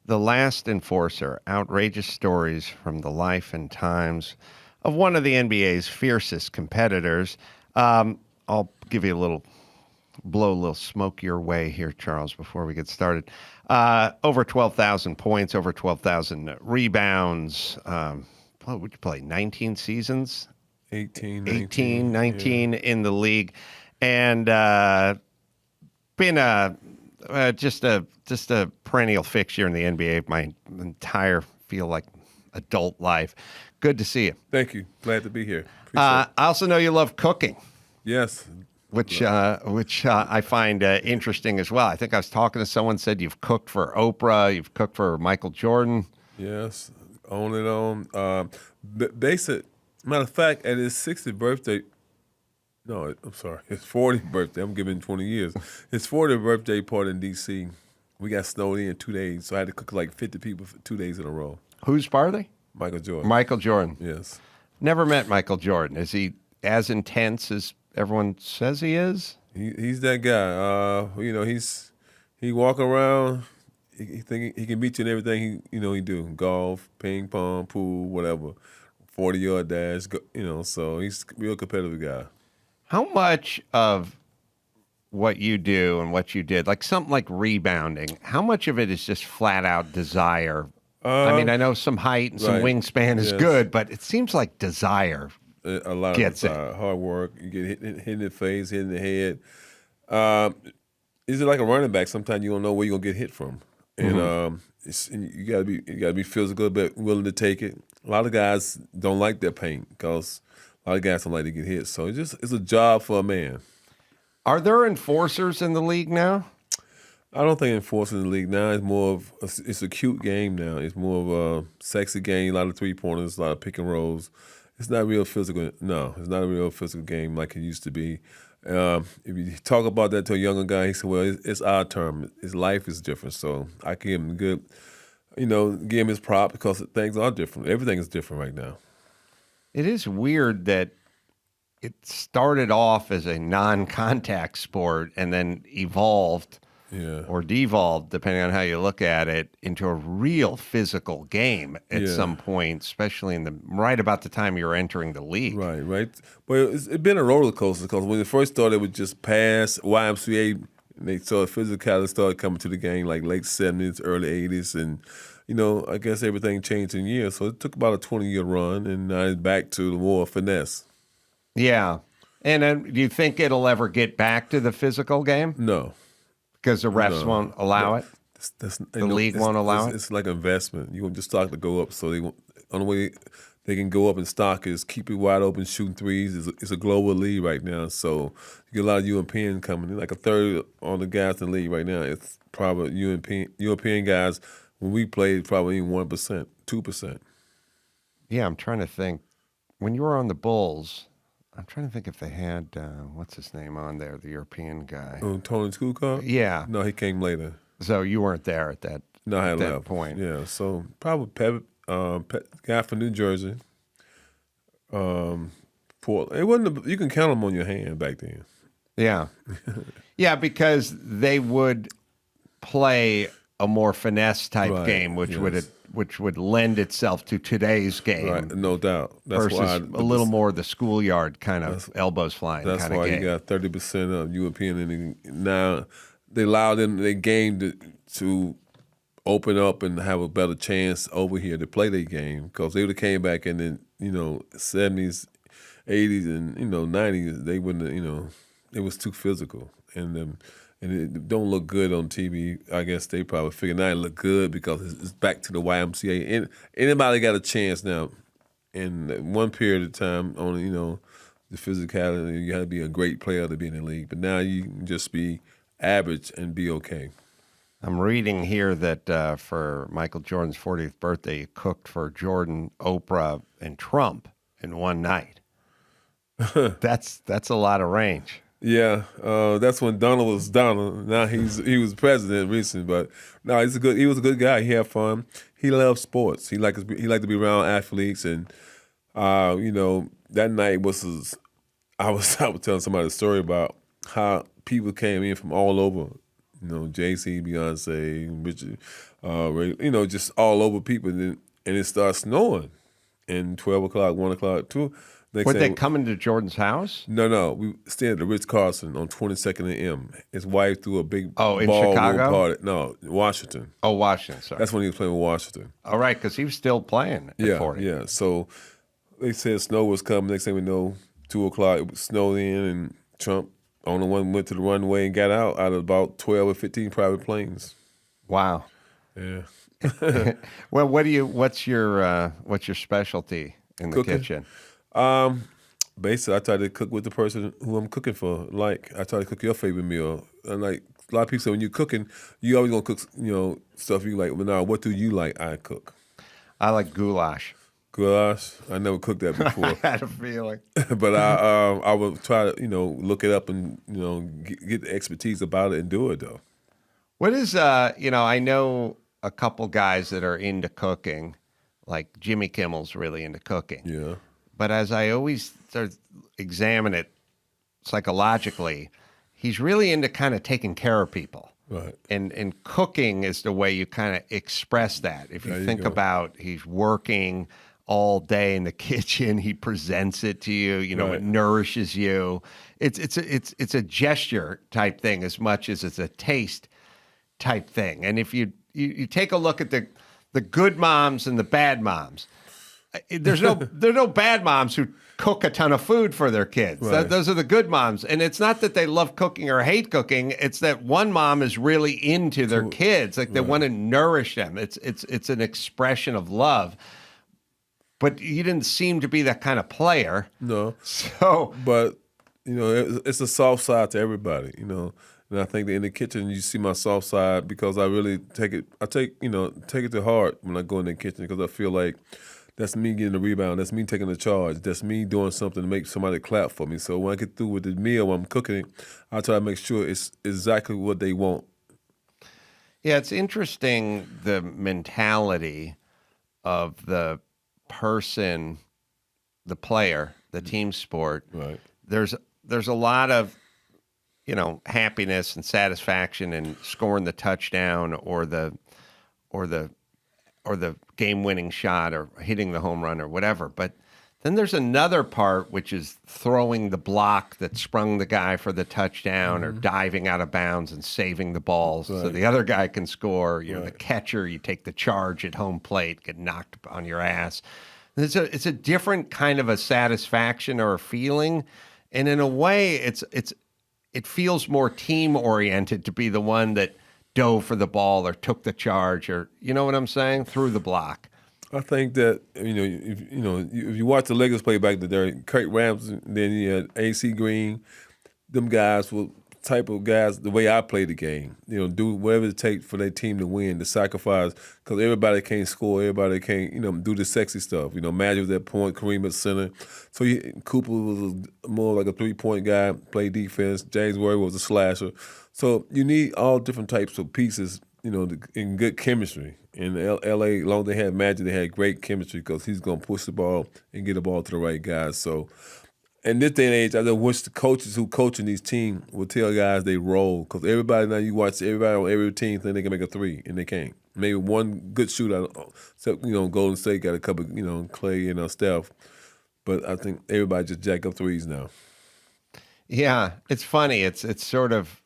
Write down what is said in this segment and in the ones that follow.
The Last Enforcer, outrageous stories from the life and times of one of the NBA's fiercest competitors. I'll give you a little, blow a little smoke your way here, Charles, before we get started. Over 12,000 points, over 12,000 rebounds. Would you play 19 seasons? 19 in the league. And been just a perennial fixture in the NBA my entire adult life. Good to see you. Thank you. Glad to be here. I also know you love cooking. Yes. Which I find interesting as well. I think I was talking to someone said you've cooked for Oprah, you've cooked for Michael Jordan. Yes, on and on. Basic. Matter of fact, at his 60th birthday, no, I'm sorry, his 40th birthday. I'm giving him 20 years. His 40th birthday party in D.C. We got snowed in 2 days, so I had to cook like 50 people for 2 days in a row. Whose party? Michael Jordan. Michael Jordan. Yes. Never met Michael Jordan. Is he as intense as everyone says he is? He's that guy. He walk around. He think he can beat you in everything he do. Golf, ping pong, pool, whatever. 40-yard dash. So he's a real competitive guy. How much of what you do and what you did, like something like rebounding, how much of it is just flat out desire? I know some height and some wingspan is good, but it seems like desire. A lot gets of hard work. You get hit in the face, hit in the head. Is it like a running back? Sometimes you don't know where you're gonna get hit from, and you gotta be physical, but willing to take it. A lot of guys don't like that pain because a lot of guys don't like to get hit. So it's a job for a man. Are there enforcers in the league now? I don't think enforcing the league now is more of it's a cute game now. It's more of a sexy game. A lot of 3-pointers, a lot of pick and rolls. It's not real physical. No, it's not a real physical game like it used to be. If you talk about that to a younger guy, he said, "Well, it's our term. His life is different." So I give him give him his prop because things are different. Everything is different right now. It is weird that it started off as a non-contact sport and then evolved. Yeah. Or devolved, depending on how you look at it, into a real physical game at some point, especially right about the time you're entering the league. Right. But it's been a roller coaster because when it first started, it was just pass, YMCA, and they saw physicality started coming to the game like late 70s, early 80s, and I guess everything changed in years. So it took about a 20-year run, and now it's back to the more finesse. Yeah. And do you think it'll ever get back to the physical game? No. Because the refs won't allow it? The league won't allow it? It's like an investment. You want the stock to go up, so only way they can go up in stock is keep it wide open, shooting threes. It's a global league right now, so you get a lot of European coming in. Like a third on the guys in the league right now. It's probably European guys. When we played, probably even 1%, 2%. Yeah, I'm trying to think. When you were on the Bulls, I'm trying to think if they had, what's his name on there, the European guy. Oh, Tony Kukoc? Yeah. No, he came later. So you weren't there at that, no, I had that left. point. Yeah, so probably guy from New Jersey. Portland. It wasn't. You can count them on your hand back then. Yeah. Yeah, because they would play a more finesse type game, which would lend itself to today's game. Right, no doubt. That's versus why a little more the schoolyard kind of elbows flying kind of game. That's why you got 30% of European, and now they allow them their game to open up and have a better chance over here to play their game because they would have came back in the 70s, 80s, and 90s. They wouldn't it was too physical and it don't look good on TV. I guess they probably figured now it look good because it's back to the YMCA. And anybody got a chance now in one period of time on the physicality. You got to be a great player to be in the league, but now you can just be average and be okay. I'm reading here that for Michael Jordan's 40th birthday, he cooked for Jordan, Oprah, and Trump in one night. That's a lot of range. Yeah, that's when Donald was Donald. Now he was president recently, but no, he was a good guy. He had fun. He loved sports. He liked to be around athletes, and that night I was telling somebody a story about how people came in from all over Jay-Z, Beyonce, Richard, just all over people. And it starts snowing. And 12 o'clock, 1 o'clock, 2. Were they coming to Jordan's house? No. We stayed at the Ritz-Carlton on 22nd and M. His wife threw a big in ballroom Chicago? party. No, Washington. Oh, Washington, sorry. That's when he was playing with Washington. All right, because he was still playing at 40. Yeah. So they said snow was coming. Next thing we know, 2 o'clock, it snowed in, and Trump, only one, went to the runway and got out of about 12 or 15 private planes. Wow. Yeah. Well, what's your specialty in the Cooking? kitchen? Basically, I try to cook with the person who I'm cooking for. Like, I try to cook your favorite meal. And like a lot of people say, when you're cooking, you always gonna cook, stuff you like. But now, what do you like? I cook. I like goulash. Goulash? I never cooked that before. I had a feeling. But I would try to, look it up and, get the expertise about it and do it though. What is I know a couple guys that are into cooking, like Jimmy Kimmel's really into cooking. Yeah. But as I always sort of examine it psychologically, he's really into kind of taking care of people. Right. And cooking is the way you kind of express that. If you think about he's working all day in the kitchen, he presents it to you, it nourishes you. It's a gesture type thing as much as it's a taste type thing. And if you take a look at the good moms and the bad moms, there's no bad moms who cook a ton of food for their kids. Right. Those are the good moms. And it's not that they love cooking or hate cooking. It's that one mom is really into their kids. Like they want to nourish them. It's an expression of love. But you didn't seem to be that kind of player. No. So, but it's a soft side to everybody. And I think that in the kitchen you see my soft side because I really take it to heart when I go in the kitchen because I feel like that's me getting the rebound. That's me taking the charge. That's me doing something to make somebody clap for me. So when I get through with the meal, when I'm cooking it, I try to make sure it's exactly what they want. Yeah, it's interesting the mentality of the person, the player, the team sport. Right. There's a lot of happiness and satisfaction in scoring the touchdown or the game-winning shot or hitting the home run or whatever. But then there's another part, which is throwing the block that sprung the guy for the touchdown or diving out of bounds and saving the ball so the other guy can score. The catcher, you take the charge at home plate, get knocked on your ass. It's a different kind of a satisfaction or a feeling. And in a way, it feels more team-oriented to be the one that dove for the ball or took the charge or, you know what I'm saying, threw the block. I think that if you watch the Lakers play back in the day, Kurt Ramsey, then you had AC Green, them guys were type of guys the way I play the game. Do whatever it takes for their team to win, to sacrifice, because everybody can't score, everybody can't do the sexy stuff. Magic was at point, Kareem at center. So Cooper was more like a 3-point guy, played defense. James Worthy was a slasher. So you need all different types of pieces, in good chemistry. In L.A., long as they had Magic, they had great chemistry because he's going to push the ball and get the ball to the right guys. So in this day and age, I just wish the coaches who coaching these teams would tell guys they roll because everybody now you watch everybody on every team think they can make a three and they can't. Maybe one good shooter, except Golden State got a couple, Clay and Steph, but I think everybody just jack up threes now. Yeah, it's funny. It's sort of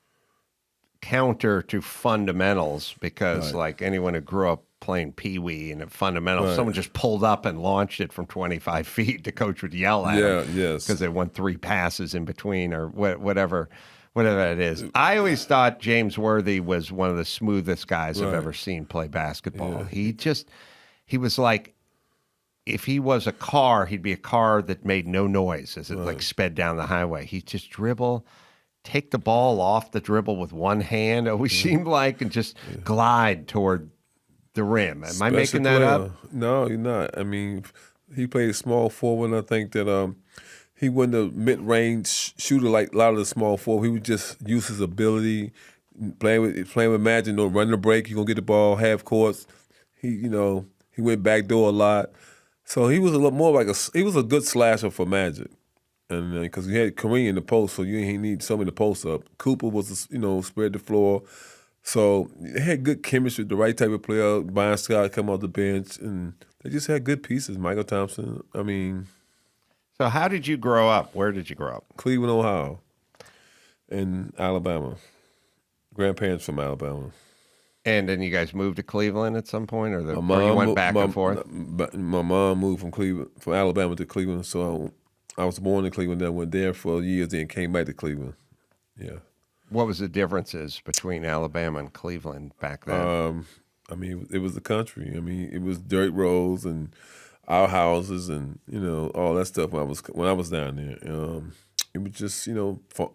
counter to fundamentals because like anyone who grew up playing peewee and fundamentals, someone just pulled up and launched it from 25 feet. The coach would yell at them because they won 3 passes in between or whatever it is. I always thought James Worthy was one of the smoothest guys I've ever seen play basketball. Yeah. He was like, if he was a car, he'd be a car that made no noise as it like sped down the highway. He'd just dribble, take the ball off the dribble with one hand, always seemed like, and just glide toward the rim. Am I making that up? No, you're not. I mean, he played small forward, and I think that he wasn't a mid-range shooter like a lot of the small forward. He would just use his ability, playing with Magic, running the break. You're going to get the ball half courts. He went back door a lot. So he was a little more like he was a good slasher for Magic. And because he had Kareem in the post, so you ain't need so many posts up. Cooper was, spread the floor. So they had good chemistry, the right type of player. Brian Scott come off the bench, and they just had good pieces. Michael Thompson. I mean, So how did you grow up? Where did you grow up? Cleveland, Ohio, and Alabama. Grandparents from Alabama. And then you guys moved to Cleveland at some point, or, My or you mom, went back and forth? my mom moved from Cleveland, from Alabama to Cleveland. So I was born in Cleveland. Then went there for years. Then came back to Cleveland. Yeah. What was the differences between Alabama and Cleveland back then? I mean, it was the country. I mean, it was dirt roads and outhouses and all that stuff. When I was down there, it was just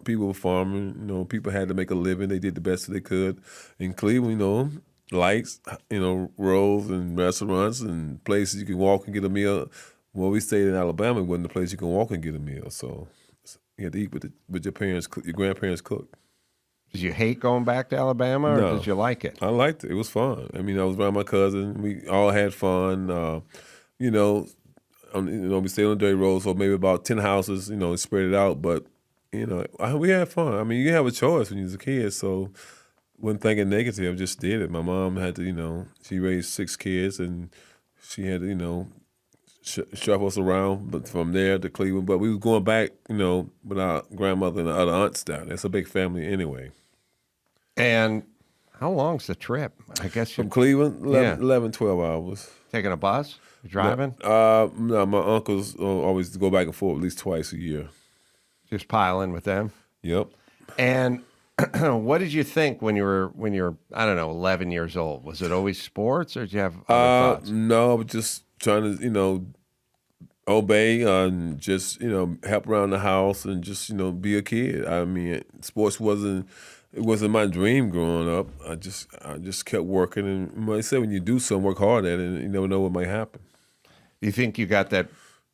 people were farming. People had to make a living. They did the best that they could. In Cleveland, lights, roads and restaurants and places you can walk and get a meal. Well, we stayed in Alabama. It wasn't the place you can walk and get a meal. So you had to eat with your parents. Your grandparents cooked. Did you hate going back to Alabama, or No. did you like it? I liked it. It was fun. I mean, I was around my cousin. We all had fun. We stayed on the dirt road, so maybe about 10 houses. Spread it out, but we had fun. I mean, you have a choice when you was a kid, so wasn't thinking negative. Just did it. My mom had to, she raised 6 kids, and she had to, shuffle us around, but from there to Cleveland. But we was going back, with our grandmother and the other aunts down. It's a big family anyway. And how long's the trip? I guess From you're Cleveland, 11, 12 hours. taking a bus? You're driving? No, my uncles always go back and forth at least twice a year. Just piling with them? Yep. And what did you think when you were I don't know, 11 years old? Was it always sports, or did you have other thoughts? No, I was just trying to, obey and just, help around the house and just, be a kid. I mean, sports wasn't my dream growing up. I just kept working, and like I said, when you do something, work hard at it, and you never know what might happen. Do you think you got that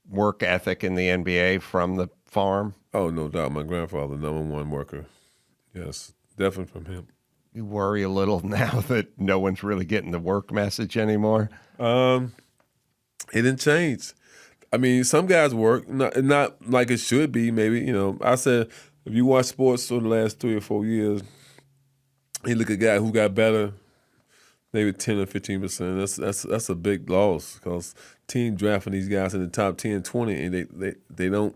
work ethic in the NBA from the farm? Oh, no doubt. My grandfather, #1 worker. Yes, definitely from him. You worry a little now that no one's really getting the work message anymore? It didn't change. I mean, some guys work, not like it should be, maybe. I said, if you watch sports for the last 3 or 4 years, you look at a guy who got better, maybe 10 or 15%. That's a big loss, because team drafting these guys in the top 10, 20, and they don't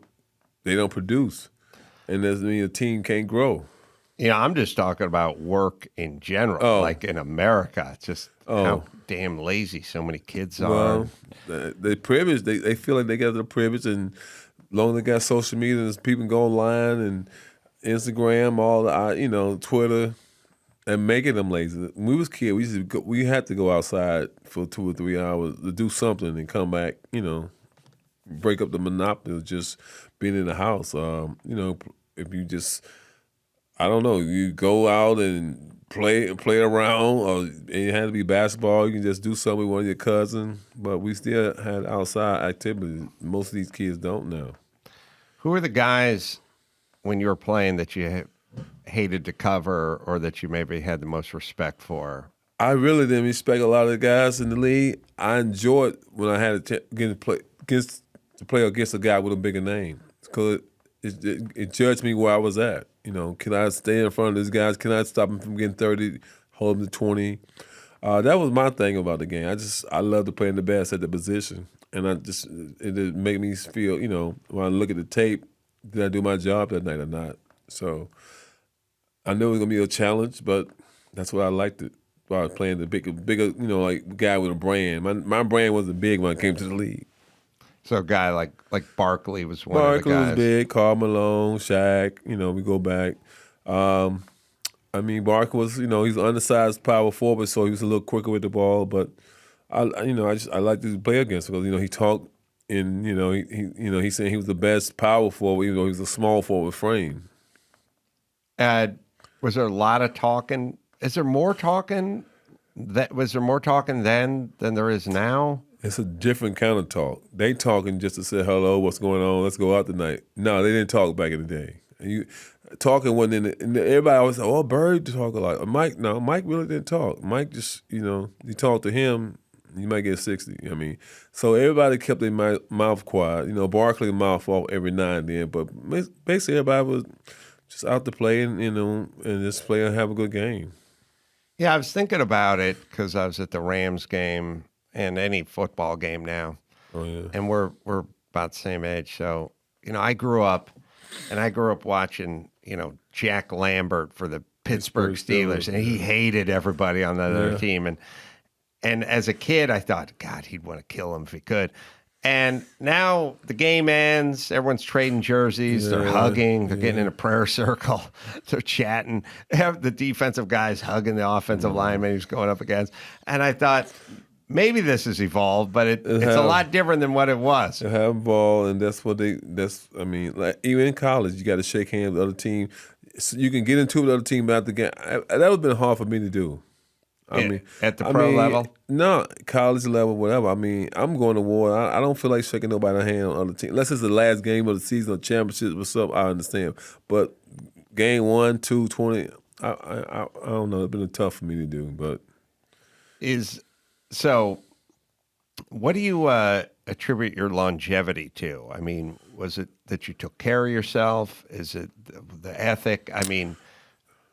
produce. And that means a team can't grow. I'm just talking about work in general, Oh. like in America. It's just how damn lazy so many kids are. Well, they privilege. They feel like they got the privilege, and long as they got social media, and people can go online and Instagram, all the Twitter, and making them lazy. When we was kids, we had to go outside for 2 or 3 hours to do something and come back. Break up the monopoly of just being in the house. If you just, I don't know, you go out and play around, or it had to be basketball. You can just do something with one of your cousins. But we still had outside activities. Most of these kids don't now. Who are the guys when you were playing that you hated to cover, or that you maybe had the most respect for? I really didn't respect a lot of the guys in the league. I enjoyed when I had to play against a guy with a bigger name, because it judged me where I was at. Can I stay in front of these guys? Can I stop them from getting 30, hold them to 20? That was my thing about the game. I love to play in the best at the position, and it made me feel, when I look at the tape, did I do my job that night or not? So I knew it was gonna be a challenge, but that's what I liked it. I was playing the bigger, like guy with a brand. My brand wasn't big when I came to the league. So a guy like Barkley was one of the Barkley guys. was big. Karl Malone, Shaq. We go back. Barkley was, he's an undersized power forward, so he was a little quicker with the ball. But I like to play against him because he talked, and he said he was the best power forward. Even though he was a small forward frame. Was there a lot of talking? Is there more talking? Was there more talking then than there is now? It's a different kind of talk. They talking just to say hello, what's going on, let's go out tonight. No, they didn't talk back in the day. Talking wasn't everybody always said, oh, Bird talk a lot. Mike really didn't talk. Mike just, you talk to him, you might get 60. So everybody kept their mouth quiet. Barkley mouth off every now and then, but basically everybody was just out to play and just play and have a good game. Yeah, I was thinking about it because I was at the Rams game and any football game now, Oh yeah. and we're about the same age. So I grew up, and I grew up watching Jack Lambert for the Pittsburgh Pittsburgh Steelers, Steelers. and he hated everybody on the other Yeah. team. And as a kid, I thought, God, he'd want to kill him if he could. And now the game ends. Everyone's trading jerseys. They're Yeah. hugging. They're getting Yeah. in a prayer circle. They're chatting. They have the defensive guys hugging the offensive lineman who's going up against. And I thought, maybe this has evolved, but it's a lot different than what it was. They have ball, and that's what I mean, like even in college, you got to shake hands with the other team. So you can get into the other team after the game. That would have been hard for me to do. At the pro level? No, college level, whatever. I mean, I'm going to war. I don't feel like shaking nobody's hand on other team. Unless it's the last game of the season or championship or something, I understand. But game 1, 2, 20, I don't know. It's been tough for me to do. But So what do you attribute your longevity to? I mean, was it that you took care of yourself? Is it the ethic? I mean,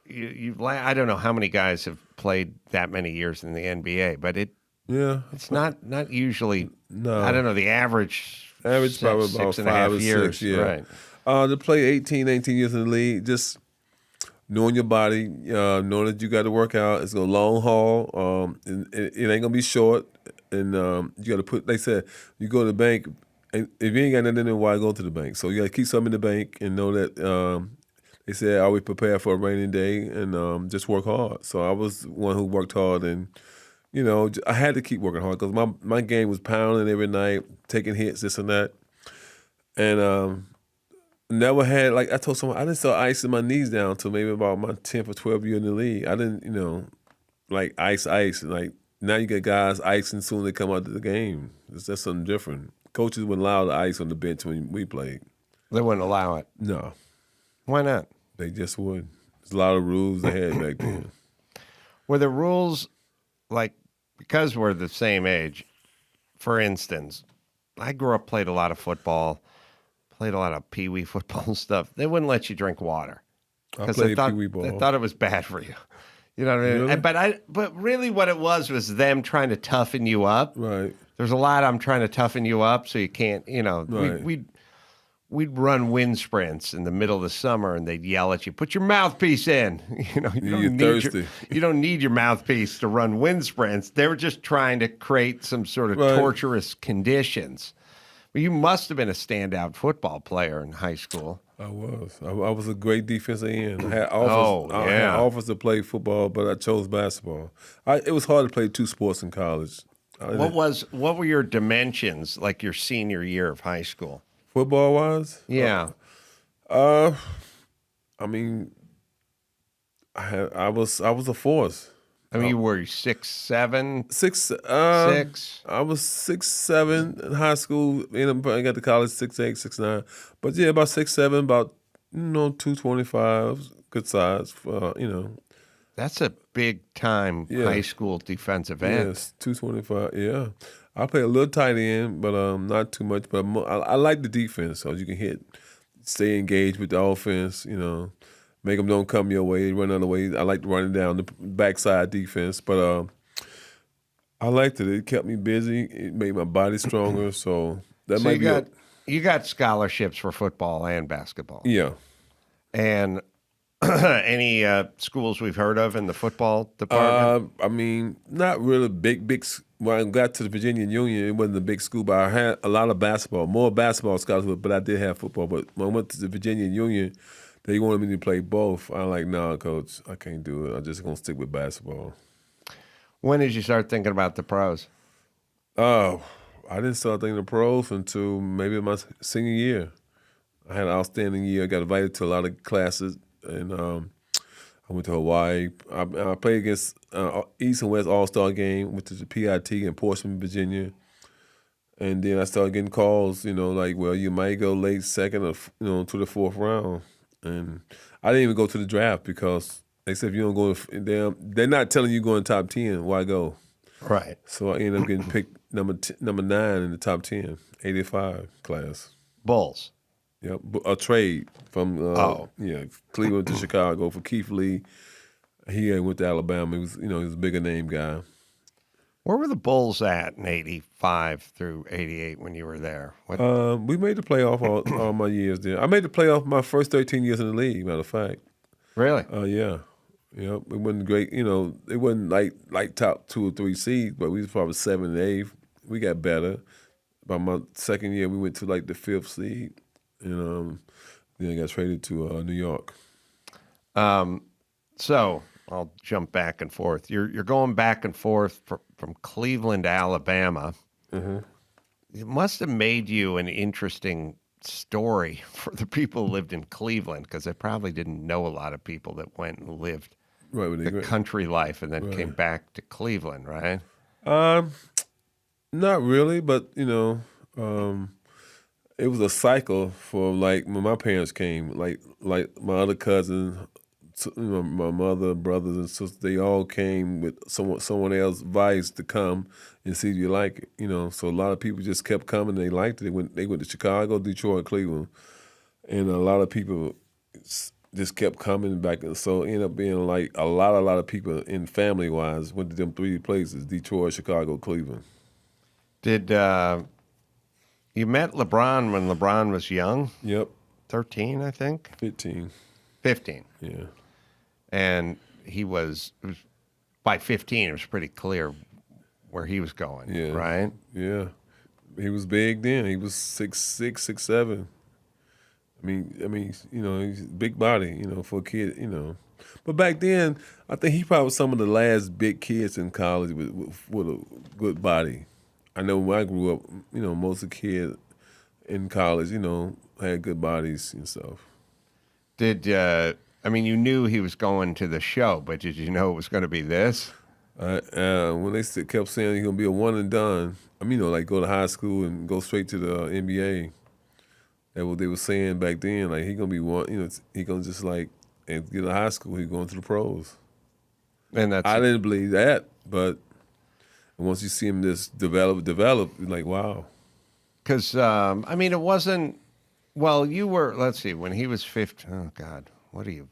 I don't know how many guys have played that many years in the NBA, but it's not usually. No. I don't know, the average probably about 6.5 5 or years. 6, yeah. Right. To play 18, 19 years in the league, just knowing your body, knowing that you got to work out. It's a long haul. It ain't gonna be short, and you got to put. They said you go to the bank, and if you ain't got nothing in there, why go to the bank? So you got to keep something in the bank and know that. They said always prepare for a rainy day and just work hard. So I was one who worked hard, and I had to keep working hard because my game was pounding every night, taking hits, this and that, and never had, like I told someone, I didn't start icing my knees down until maybe about my 10th or 12th year in the league. I didn't, like ice. Like now you get guys icing soon as they come out to the game. That's something different. Coaches wouldn't allow the ice on the bench when we played. They wouldn't allow it. No. Why not? They just wouldn't. There's a lot of rules they had back then. Were the rules because we're the same age? For instance, I grew up, played a lot of football, played a lot of pee-wee football and stuff. They wouldn't let you drink water I played pee-wee ball. they thought it was bad for you. You know what I mean? Really? But really, what it was them trying to toughen you up. Right. There's a lot. I'm trying to toughen you up so you can't. Right. We'd run wind sprints in the middle of the summer, and they'd yell at you, "Put your mouthpiece in." You don't need your mouthpiece to run wind sprints. They were just trying to create some sort of torturous conditions. But you must have been a standout football player in high school. I was. I was a great defensive end. I had I had offers to play football, but I chose basketball. It was hard to play two sports in college. What were your dimensions like your senior year of high school? Football wise? Yeah. I mean, I was a force. I mean, you were 6'7"? 6. 6. I was 6'7" in high school. I got to college 6'8", 6'9". But yeah, about 6'7", about 225, good size. That's a big time high school defensive end. Yes, 225. Yeah, I play a little tight end, but not too much. But I like the defense, so you can stay engaged with the offense. Make them don't come your way, run other way. I like running down the backside defense, but I liked it. It kept me busy. It made my body stronger. So you got scholarships for football and basketball. Yeah. And any schools we've heard of in the football department? I mean, not really big. When I got to the Virginia Union, it wasn't a big school, but I had a lot of basketball, more basketball scholarships, but I did have football. But when I went to the Virginia Union, they wanted me to play both. I'm like, nah, coach, I can't do it. I'm just going to stick with basketball. When did you start thinking about the pros? I didn't start thinking of pros until maybe my senior year. I had an outstanding year. I got invited to a lot of classes, and I went to Hawaii. I played against East and West All-Star game, which is the PIT in Portsmouth, Virginia. And then I started getting calls, like, well, you might go late second or, to the fourth round. And I didn't even go to the draft because they said if you don't go, they're not telling you going top 10, why go? Right. So I ended up getting picked number 9 in the top 10, 85 class. Bulls. Yep, a trade from Cleveland to Chicago for Keith Lee He went to Alabama. He was, he was a bigger name guy. Where were the Bulls at in '85 through '88 when you were there? What? We made the playoff all my years there. I made the playoff my first 13 years in the league, matter of fact. Really? Yeah. It wasn't great. It wasn't like top 2 or 3 seeds, but we was probably 7 and 8. We got better. By my second year, we went to like the 5th seed, and then I got traded to New York. So I'll jump back and forth. You're going back and forth from Cleveland to Alabama. Mm-hmm. It must have made you an interesting story for the people who lived in Cleveland, because they probably didn't know a lot of people that went and lived the country life and then came back to Cleveland, right? Not really, but it was a cycle for like when my parents came, like my other cousins, my mother, brothers and sisters, they all came with someone else's advice to come and see if you like it. So a lot of people just kept coming. They liked it. They went to Chicago, Detroit, Cleveland, and a lot of people just kept coming back. So it ended up being like a lot of people in family wise went to them 3 places: Detroit, Chicago, Cleveland. Did you met LeBron when LeBron was young? Yep. 13, I think. 15. 15. Yeah. And by 15, it was pretty clear where he was going, right? Yeah. He was big then. He was 6'6", 6'7". I mean, he's a big body, for a kid, But back then, I think he probably was some of the last big kids in college with a good body. I know when I grew up, most of the kids in college, had good bodies and stuff. You knew he was going to the show, but did you know it was going to be this? When they kept saying he's going to be a one and done, like go to high school and go straight to the NBA. That's what they were saying back then. Like he going to be one, he going to just like, and get to high school, he's going to the pros. And I didn't believe that, but once you see him just develop, you're like, wow. Because, it wasn't, well, you were, let's see, when he was 15, oh, God, what are you,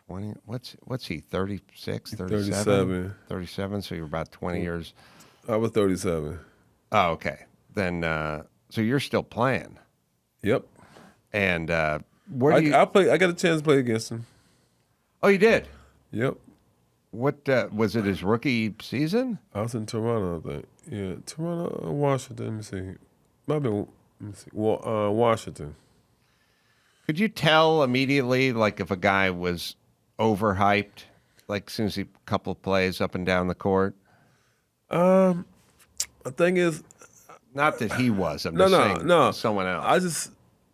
20? What's he, 36, 37? 37. 37, so you're about 20 years. I was 37. Oh, okay. Then, so you're still playing. Yep. And I got a chance to play against him. Oh, you did? Yep. What, was it his rookie season? I was in Toronto, I think. Yeah, Toronto, Washington, let me see. Washington. Could you tell immediately, like, if a guy was overhyped, like, as soon as a couple of plays up and down the court? The thing is, not that he was. I'm just saying someone else.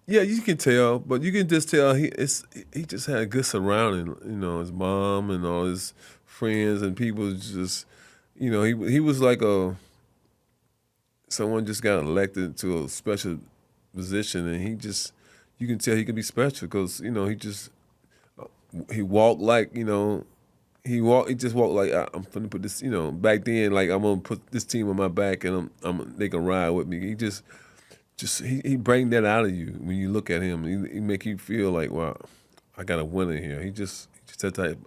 You can tell, but you can just tell he just had a good surrounding. His mom and all his friends and people just, he was like someone just got elected to a special position, and you can tell he can be special because he walked like he just walked like I'm gonna put this back then, like I'm gonna put this team on my back and they can ride with me. He just he bring that out of you when you look at him. He make you feel like, wow, I got a winner here. He just that type,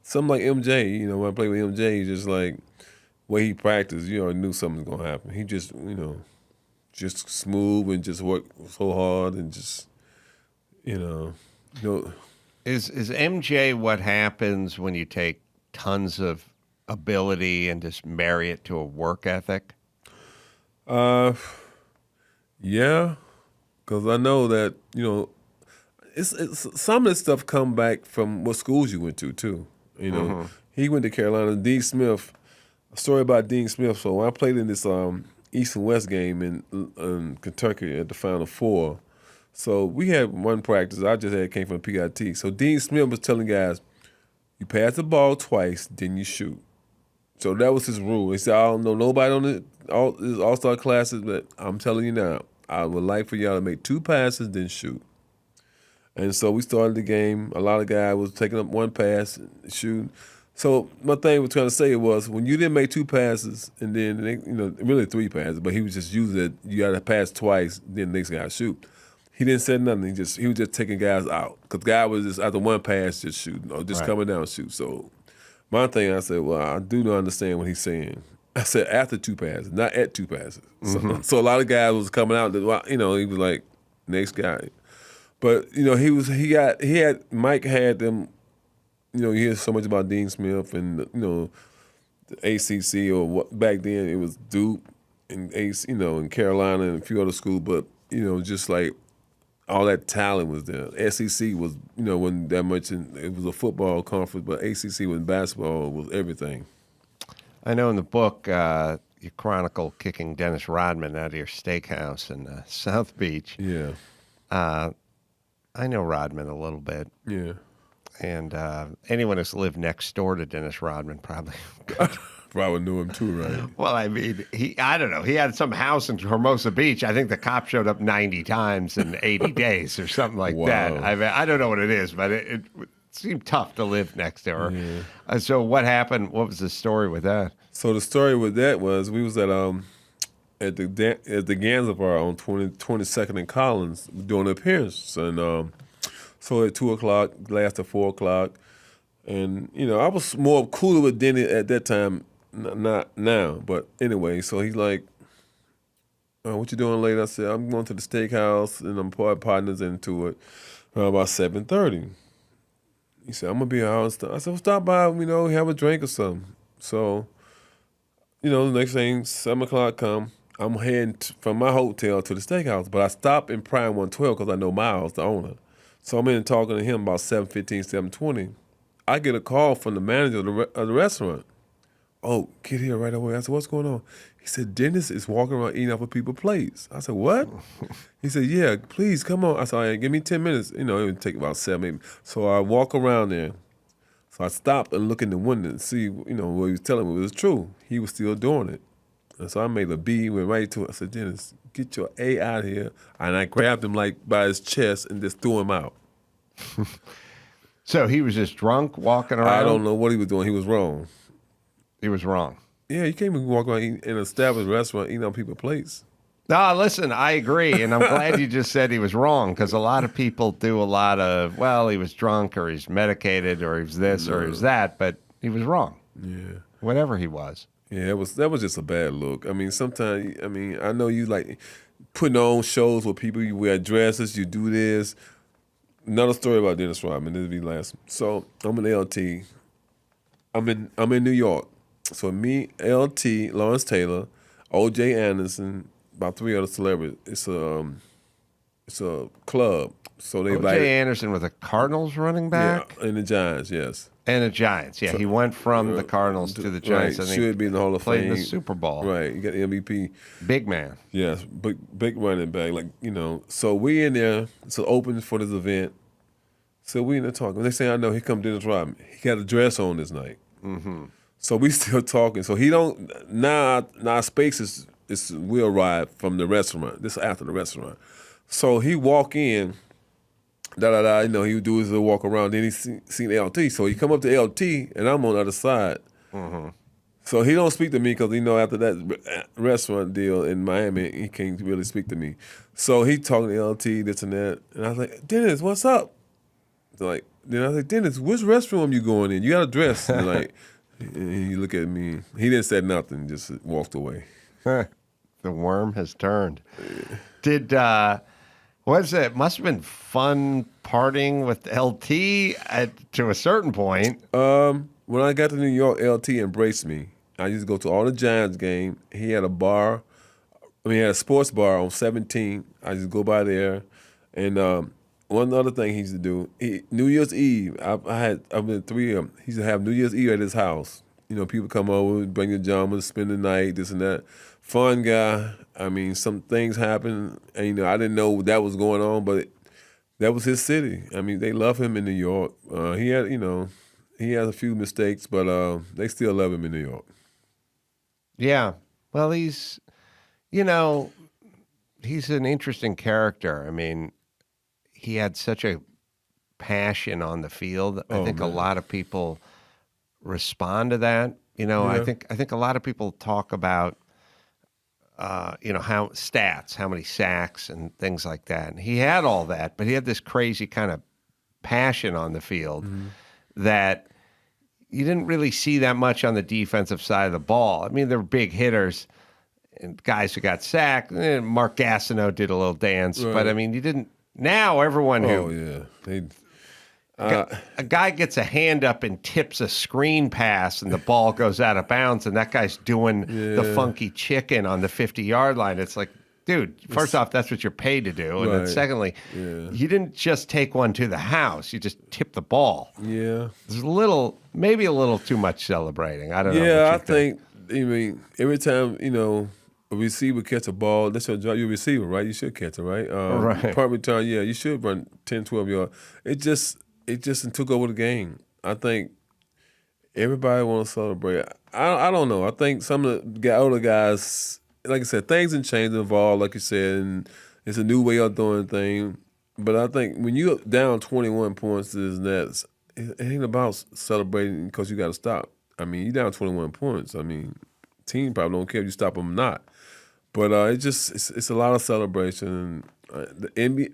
something like MJ. When I play with MJ, he's just like way he practiced. You already knew something was gonna happen. He just just smooth and just work so hard and just Is MJ what happens when you take tons of ability and just marry it to a work ethic? Yeah, because I know that it's some of this stuff come back from what schools you went to too. He went to Carolina. Dean Smith. A story about Dean Smith. So when I played in this East and West game in Kentucky at the Final Four, so we had one practice I just had came from the PIT. So Dean Smith was telling guys, you pass the ball twice, then you shoot. So that was his rule. He said, I don't know nobody on this all-star classes, but I'm telling you now, I would like for y'all to make 2 passes, then shoot. And so we started the game. A lot of guys was taking up 1 pass, and shooting. So my thing was trying to say was when you didn't make 2 passes and then really 3 passes, but he was just using it. You got to pass twice, then the next guy shoot. He didn't say nothing. He was just taking guys out because guy was just after one pass just shooting or just Right. coming down shoot. So my thing, I said, well, I do not understand what he's saying. I said after two passes, not at two passes. So a lot of guys was coming out. That, he was like next guy, but Mike had them. You hear so much about Dean Smith and the ACC or what back then it was Duke and and Carolina and a few other schools, but just like all that talent was there. SEC was wasn't that much. It was a football conference, but ACC was basketball was everything. I know in the book you chronicle kicking Dennis Rodman out of your steakhouse in South Beach. Yeah, I know Rodman a little bit. yeah. And anyone who's lived next door to Dennis Rodman probably. Probably knew him too, right? Well, I mean, I don't know. He had some house in Hermosa Beach. I think the cop showed up 90 times in 80 days or something like that. Wow. I mean, I don't know what it is, but it seemed tough to live next door. Yeah. So what happened? What was the story with that? So the story with that was we was at the Ganza Bar on 22nd and Collins doing an appearance, and so at 2:00, last to 4:00, and I was more cooler with Denny at that time, not now. But anyway, so he's like, "What you doing later?" I said, "I'm going to the steakhouse, and I'm partners into it around about 7:30." He said, "I'm gonna be out." I said, "Well, stop by, have a drink or something." So, the next thing, 7:00 come. I'm heading from my hotel to the steakhouse, but I stop in Prime 112 because I know Miles, the owner. So I'm in talking to him about 7:15, 7:20. I get a call from the manager of the restaurant. "Oh, get here right away." I said, "What's going on?" He said, "Dennis is walking around eating off of people's plates." I said, "What?" He said, "Yeah, please come on." I said, "All right, give me 10 minutes. It would take about 7 maybe." So I walk around there. So I stopped and look in the window and see, what he was telling me was true. He was still doing it. And so I made a B, went right to it. I said, "Dennis, get your A out here." And I grabbed him like by his chest and just threw him out. So he was just drunk walking around? I don't know what he was doing. He was wrong. He was wrong. Yeah, you can't even walk around in an established restaurant eating on people's plates. No, listen, I agree. And I'm glad you just said he was wrong because a lot of people do a lot of, well, he was drunk or he's medicated or he's this or he's that, but he was wrong. Yeah. Whatever he was. Yeah, that was just a bad look. I mean, sometimes, I know you like putting on shows where people, you wear dresses, you do this. Another story about Dennis Rodman. This will be last. So I'm in LT. I'm in New York. So me, LT, Lawrence Taylor, O.J. Anderson, about 3 other celebrities. It's a club. So they invited O.J. Anderson with the Cardinals running back? Yeah, and the Giants, yes. And the Giants, yeah. He went from the Cardinals to the Giants. Right, I think should be in the Hall of played Fame. in the Super Bowl. Right, you got the MVP. Big man. Yes, big running back. So we in there. So open for this event. So we in there talking. Next thing I know, here come Dennis Rodman. He got a dress on this night. Mm-hmm. So we still talking. So he don't now. Our space is we arrived from the restaurant. This is after the restaurant. So he walk in. He would do his little walk around. Then he seen LT. So he come up to LT, and I'm on the other side. Mm-hmm. So he don't speak to me because after that restaurant deal in Miami, he can't really speak to me. So he talking to LT, this and that, and I was like, "Dennis, what's up?" Then I was like, "Dennis, which restroom you going in? You got a dress?" And and he looked at me. He didn't say nothing, just walked away. The worm has turned. Did what's it? Must have been fun partying with LT to a certain point. When I got to New York, LT embraced me. I used to go to all the Giants games. He had a bar. He had a sports bar on 17. I just go by there, and one other thing he used to do, New Year's Eve. I've been 3 of them. He used to have New Year's Eve at his house. People come over, bring their pajamas, spend the night, this and that. Fun guy. Some things happen, and I didn't know that was going on, but that was his city. They love him in New York. He has a few mistakes, but they still love him in New York. Yeah. Well, he's an interesting character. He had such a passion on the field. I think a lot of people respond to that. I think a lot of people talk about how stats, how many sacks and things like that. And he had all that, but he had this crazy kind of passion on the field that you didn't really see that much on the defensive side of the ball. I mean, there were big hitters and guys who got sacked. Mark Gastineau did a little dance, but I mean, you didn't. Now everyone who a guy gets a hand up and tips a screen pass and the ball goes out of bounds and that guy's doing the funky chicken on the 50-yard line. It's like, dude, first off, that's what you're paid to do. And then secondly, you didn't just take one to the house. You just tipped the ball. Yeah. There's maybe a little too much celebrating. I don't know. Yeah, I think, every time, a receiver catch a ball, that's your job. You're a receiver, right? You should catch it, right? Right. Punt return, you should run 10, 12 yards. It just took over the game. I think everybody wants to celebrate. I don't know. I think some of the older guys, like I said, things have changed and evolved, like you said, and it's a new way of doing things. But I think when you're down 21 points, it ain't about celebrating because you got to stop. I mean, you're down 21 points. I mean, team probably don't care if you stop them or not. But it's a lot of celebration. The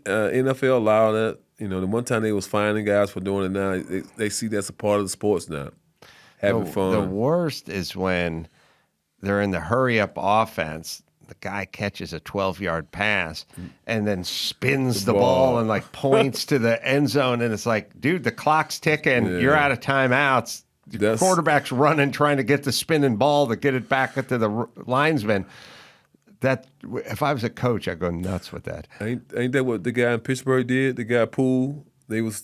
NFL allowed that. The one time they was fining guys for doing it. Now they see that's a part of the sports now, having fun. The worst is when they're in the hurry-up offense. The guy catches a 12-yard pass and then spins the ball and points to the end zone, and it's like, dude, the clock's ticking. Yeah. You're out of timeouts. The quarterback's running, trying to get the spinning ball to get it back into the linesman. That if I was a coach, I'd go nuts with that. Ain't that what the guy in Pittsburgh did? The guy Poole, they was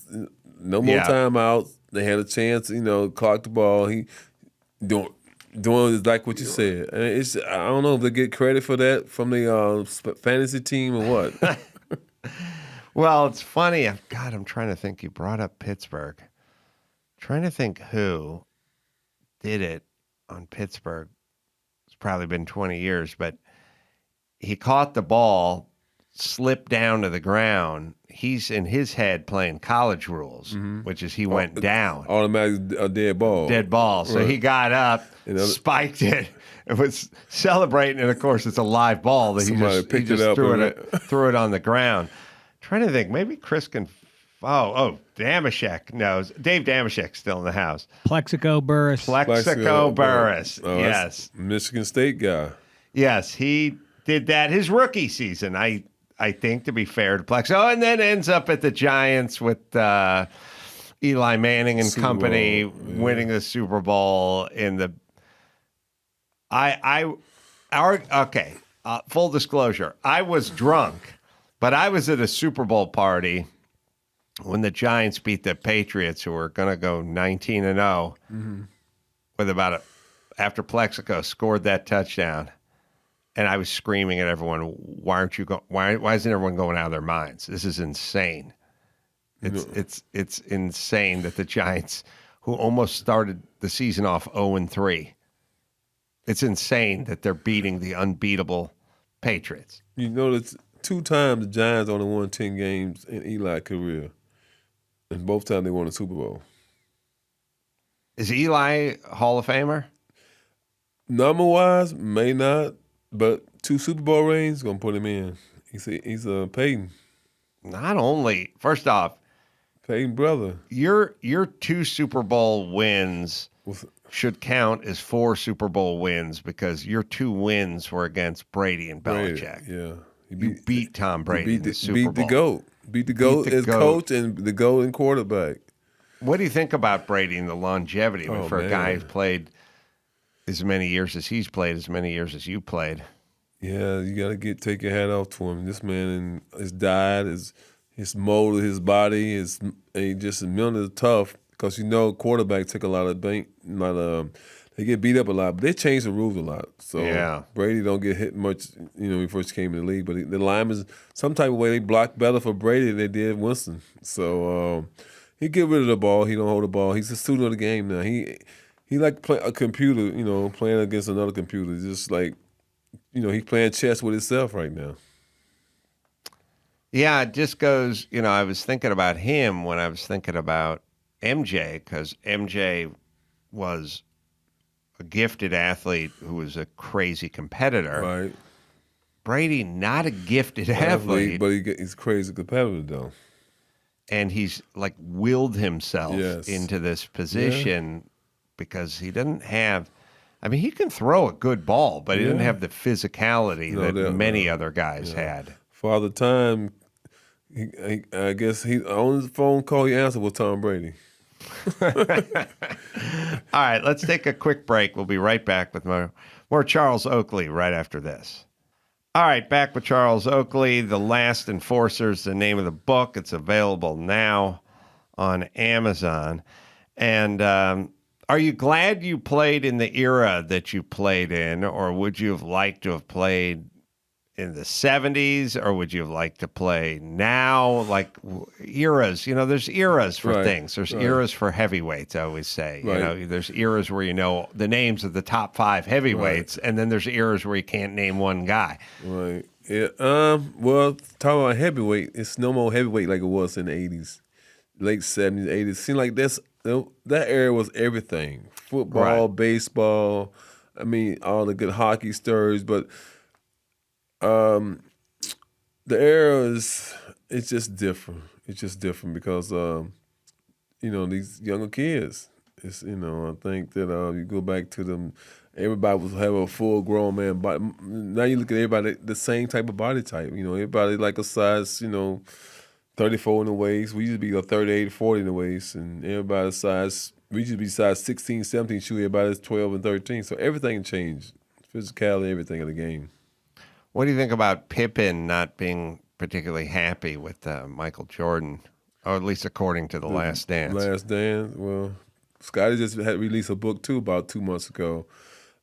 no more timeouts. They had a chance, clock the ball. He doing like what you said. And I don't know if they get credit for that from the fantasy team or what. Well, it's funny. I'm trying to think. You brought up Pittsburgh. Trying to think who did it on Pittsburgh. It's probably been 20 years, but he caught the ball, slipped down to the ground. He's in his head playing college rules, which is he went down. Automatic a dead ball. Dead ball. So he got up, spiked it, and was celebrating. And, of course, it's a live ball that he just threw it on the ground. Trying to think. Maybe Chris can – Damashek knows. Dave Damashek's still in the house. Plexico Burris. Plexico Burris. Yes. Michigan State guy. Yes, he did that his rookie season, I think, to be fair to Plexico, and then ends up at the Giants with Eli Manning and company winning the Super Bowl in the. Full disclosure, I was drunk, but I was at a Super Bowl party when the Giants beat the Patriots, who were going to go 19-0, with after Plexico scored that touchdown. And I was screaming at everyone, "Why isn't everyone going out of their minds? This is insane. It's insane that the Giants, who almost started the season off 0-3, it's insane that they're beating the unbeatable Patriots." That's 2 times the Giants only won 10 games in Eli's career, and both times they won a Super Bowl. Is Eli a Hall of Famer? Number-wise, may not. But 2 Super Bowl rings, gonna put him in. He's a Peyton. Not only, first off, Peyton brother. Your 2 Super Bowl wins should count as 4 Super Bowl wins because your 2 wins were against Brady and Belichick. Yeah, you beat Tom Brady in the Super Bowl. Beat the GOAT as coach and the GOAT and quarterback. What do you think about Brady and the longevity for a guy who's played as many years as he's played, as many years as you played? Yeah, you got to take your hat off to him. This man has died, his mold of his body, and just mentally tough because quarterbacks take a lot of they get beat up a lot, but they change the rules a lot. So Brady don't get hit much, when he first came in the league. But the linemen, some type of way, they block better for Brady than they did Winston. So he get rid of the ball. He don't hold the ball. He's a student of the game now. He like play a computer, playing against another computer. Just like, he's playing chess with himself right now. Yeah, it just goes, I was thinking about him when I was thinking about MJ, because MJ was a gifted athlete who was a crazy competitor. Right. Brady, not a gifted athlete, athlete, but he's crazy competitive though. and he's like willed himself Yes. into this position because he didn't have. I mean, he can throw a good ball, but he didn't Yeah. have the physicality No that doubt, many no. other guys had. Father Time, I guess he on his phone call he answered was Tom Brady. All right, let's take a quick break. We'll be right back with more Charles Oakley right after this. All right, back with Charles Oakley, The Last Enforcer's the name of the book. It's available now on Amazon. And are you glad you played in the era that you played in, or would you have liked to have played in the 70s, or would you have liked to play now? Like eras, there's eras for Right, things. There's right. eras for heavyweights, I always say. Right. There's eras where you know the names of the top 5 heavyweights, and then there's eras where you can't name one guy. Right. Yeah. Well, talking about heavyweight, it's no more heavyweight like it was in the '80s, late '70s, '80s. Seemed like that era was everything: football, Right. baseball. I mean, all the good hockey stories. But the era it's just different. It's just different because these younger kids. It's I think that you go back to them. Everybody was have a full grown man body. Now you look at everybody the same type of body type. Everybody like a size 34 in the waist. We used to be a 38, 40 in the waist, and everybody's size. We used to be size 16, 17. Shoot, everybody's 12 and 13. So everything changed, physicality, everything in the game. What do you think about Pippen not being particularly happy with Michael Jordan, or at least according to The Last Dance? Last Dance. Well, Scotty just had released a book too about 2 months ago.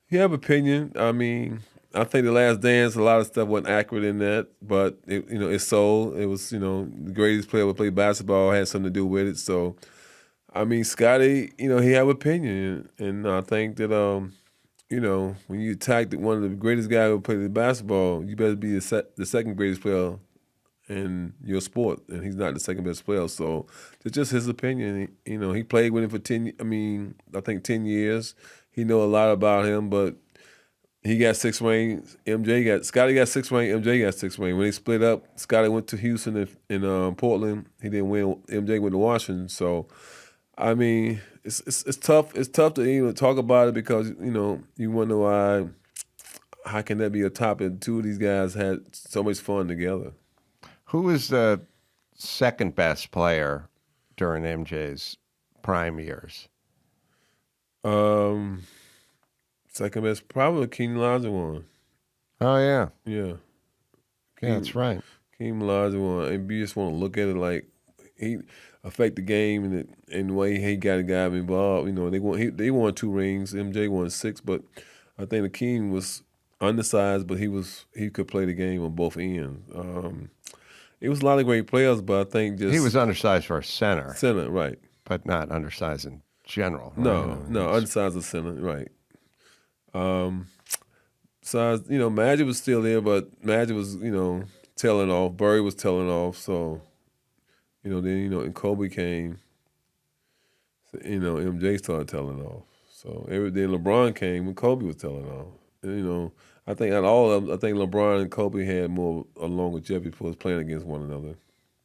He have opinion. I mean, I think The Last Dance, a lot of stuff wasn't accurate in that, but it sold. It was the greatest player to play basketball had something to do with it. So, I mean, Scotty, he have opinion, and I think that when you attack one of the greatest guys who played basketball, you better be the second greatest player in your sport, and he's not the second best player. So it's just his opinion. He played with him for 10. I mean, I think 10 years. He know a lot about him, but he got 6 rings. Scotty got 6 rings. MJ got 6 rings. When they split up, Scotty went to Houston in Portland. He didn't win. MJ went to Washington. So, I mean, it's tough. It's tough to talk about it because you wonder why. How can that be a topic? 2 of these guys had so much fun together. Who was the second best player during MJ's prime years? Second best, probably King Olajuwon. Oh, yeah. Yeah. Yeah, that's right. King Olajuwon. And you just want to look at it like he affect the game and the way he got a guy involved. They won 2 rings. MJ won 6, but I think the King was undersized, but he could play the game on both ends. It was a lot of great players, but I think He was undersized for a center. Center, right. But not undersized in general. No, undersized as center, right. Size, Magic was still there, but Magic was, tailing off. Bird was tailing off, so, then, and Kobe came, so, MJ started tailing off. So, then LeBron came when Kobe was tailing off. And, I think out of all of them, I think LeBron and Kobe had a longevity for playing against one another.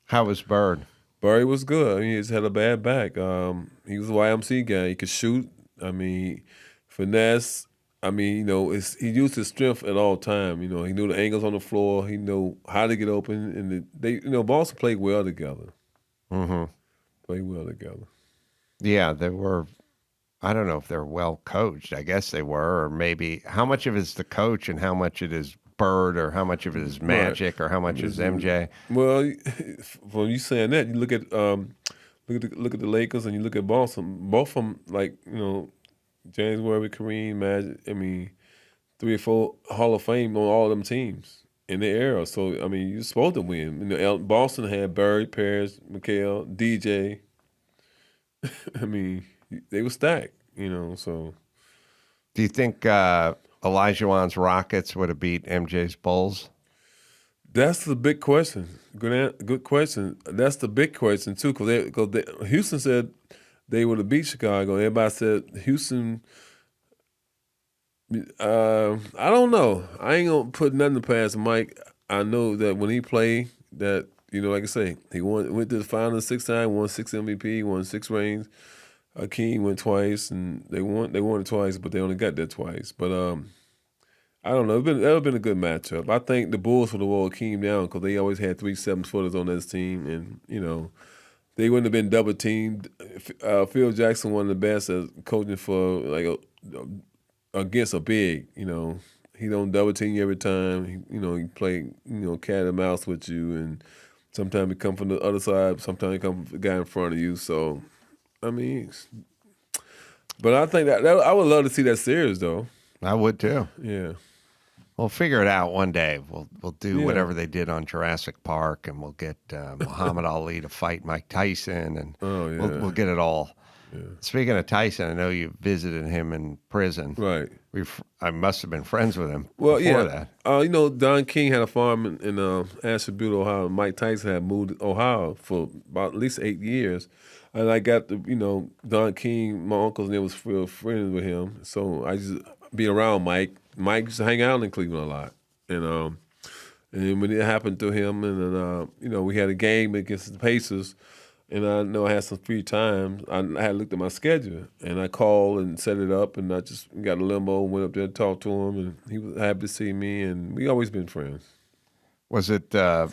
How was Bird? Bird was good. I mean, he just had a bad back. He was a YMC guy. He could shoot. I mean, finesse. I mean, he used his strength at all time. He knew the angles on the floor. He knew how to get open, and Boston played well together. Mm-hmm. Played well together. Yeah, they were. I don't know if they're well coached. I guess they were, or maybe how much of it is the coach and how much it is Bird, or how much of it is Magic, or how much is MJ. Well, when you saying that, you look at the Lakers and you look at Boston. Both of them, like James Worthy, Kareem, Magic. I mean, 3 or 4 Hall of Fame on all of them teams in the era. So I mean, you're supposed to win. Boston had Bird, Parrish, McHale, DJ. I mean, they were stacked. So. Do you think Olajuwon's Rockets would have beat MJ's Bulls? That's the big question. Good question. That's the big question too, because Houston said they would have beat Chicago. Everybody said Houston I don't know. I ain't gonna put nothing past Mike. I know that when he played, that like I say, he went to the finals 6 times, won 6 MVP, won 6 rings. Akeem went twice, and they won it twice, but they only got that twice. But I don't know. That would have been a good matchup. I think the Bulls would have wore Akeem down because they always had 3 7-footers on this team, and they wouldn't have been double teamed. Phil Jackson, one of the best at coaching for against a big. He don't double team you every time. He play cat and mouse with you, and sometimes he come from the other side. Sometimes he come from the guy in front of you. So, I mean, but I think that I would love to see that series though. I would too. Yeah. We'll figure it out one day. We'll do whatever they did on Jurassic Park, and we'll get Muhammad Ali to fight Mike Tyson, and we'll get it all. Yeah. Speaking of Tyson, I know you visited him in prison. Right. I must have been friends with him before that. Don King had a farm in Ashford, Ohio. Mike Tyson had moved to Ohio for about at least 8 years. And I got Don King, my uncle's name was friends with him. So I just be around Mike. Mike used to hang out in Cleveland a lot. And then when it happened to him, and then, we had a game against the Pacers, and I know I had some free time. I had looked at my schedule, and I called and set it up, and I just got a limo, went up there and talked to him, and he was happy to see me, and we always been friends. Was it? What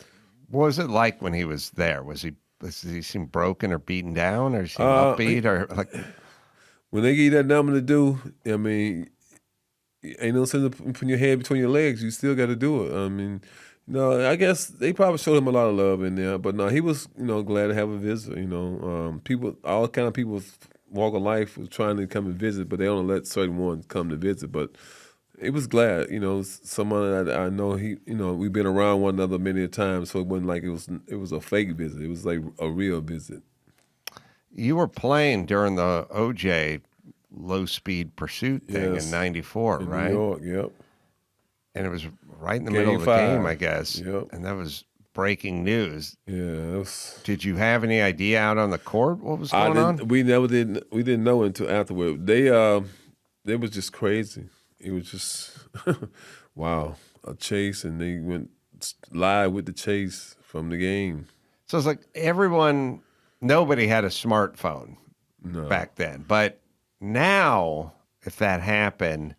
was it like when he was there? Did he seem broken or beaten down, or seem upbeat, or like? When they give you that number to do, I mean, ain't no sense of putting your head between your legs. You still got to do it. I mean. No, I guess they probably showed him a lot of love in there, but no, he was, glad to have a visit. People, all kind of people, walk of life was trying to come and visit, but they only let certain ones come to visit. But it was glad, someone that I know we've been around one another many times, so it wasn't like it was a fake visit. It was like a real visit. You were playing during the OJ low-speed pursuit thing in '94, right? New York, yep. And it was right in the middle of the game, I guess. Yep. And that was breaking news. Yeah. Did you have any idea out on the court what was going on? We never did. We didn't know until afterward. They was just crazy. It was just wow, a chase, and they went live with the chase from the game. So it's like nobody had a smartphone back then. But now, if that happened,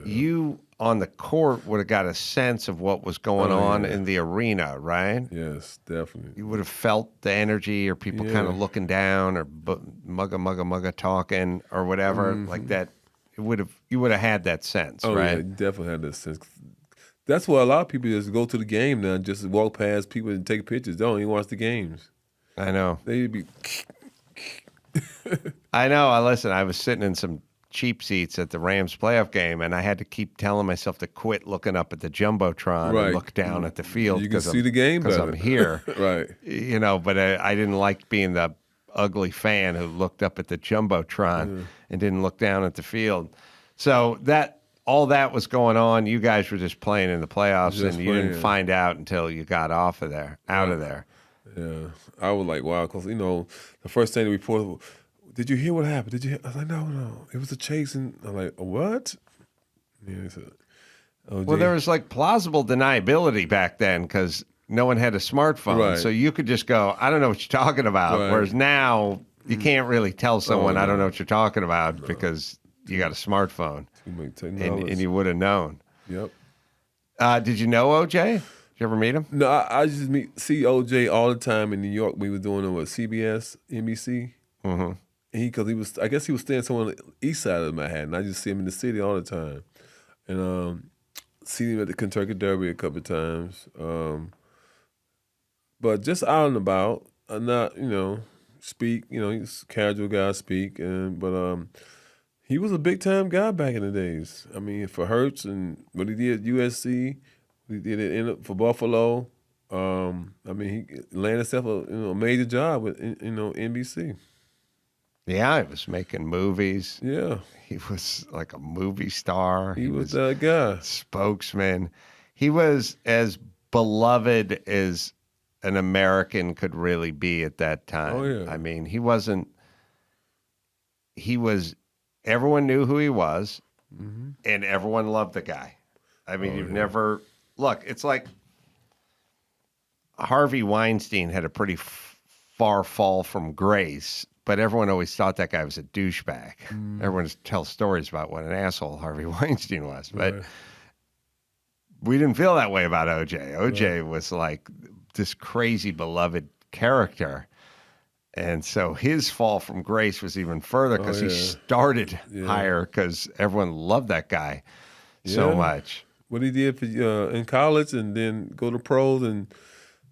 you on the court would have got a sense of what was going on in the arena, right? Yes, definitely. You would have felt the energy, or people kind of looking down, or mugga talking, or whatever like that. You would have had that sense, right? Yeah, definitely had that sense. That's why a lot of people just go to the game now, and just walk past people and take pictures. They don't even watch the games. I know. They'd be. I know. I was sitting in some cheap seats at the Rams playoff game, and I had to keep telling myself to quit looking up at the Jumbotron and look down at the field. You can see the game because I'm here. Right. But I didn't like being the ugly fan who looked up at the Jumbotron and didn't look down at the field. So all that was going on. You guys were just playing in the playoffs, and you didn't find out until you got out of there. Yeah. I was like, wow, because, the first thing the report, did you hear what happened? Did you hear? I was like, no. It was a chase. And I'm like, what? Yeah, he said, well, there was like plausible deniability back then because no one had a smartphone. Right. So you could just go, I don't know what you're talking about. Right. Whereas now you can't really tell someone, I don't know what you're talking about because you got a smartphone. And you would have known. Yep. Did you know OJ? Did you ever meet him? No, I just see OJ all the time in New York. We were doing it with CBS, NBC. Mm-hmm. Because I guess he was staying somewhere on the east side of Manhattan. I just see him in the city all the time, and see him at the Kentucky Derby a couple of times. But just out and about, not speak. He's a casual guy, speak, but he was a big time guy back in the days. I mean, for Hurts and what he did at USC, he did it for Buffalo. I mean, he landed himself a major job with NBC. Yeah, he was making movies. Yeah. He was like a movie star. He was that guy. Spokesman. He was as beloved as an American could really be at that time. Oh, yeah. I mean, everyone knew who he was. and everyone loved the guy. I mean, you've never look. It's like Harvey Weinstein had a pretty far fall from grace, but everyone always thought that guy was a douchebag. Everyone tells stories about what an asshole Harvey Weinstein was, but we didn't feel that way about OJ. OJ was like this crazy beloved character. And so his fall from grace was even further because he started higher because everyone loved that guy so much. What he did for, in college and then go to pros, and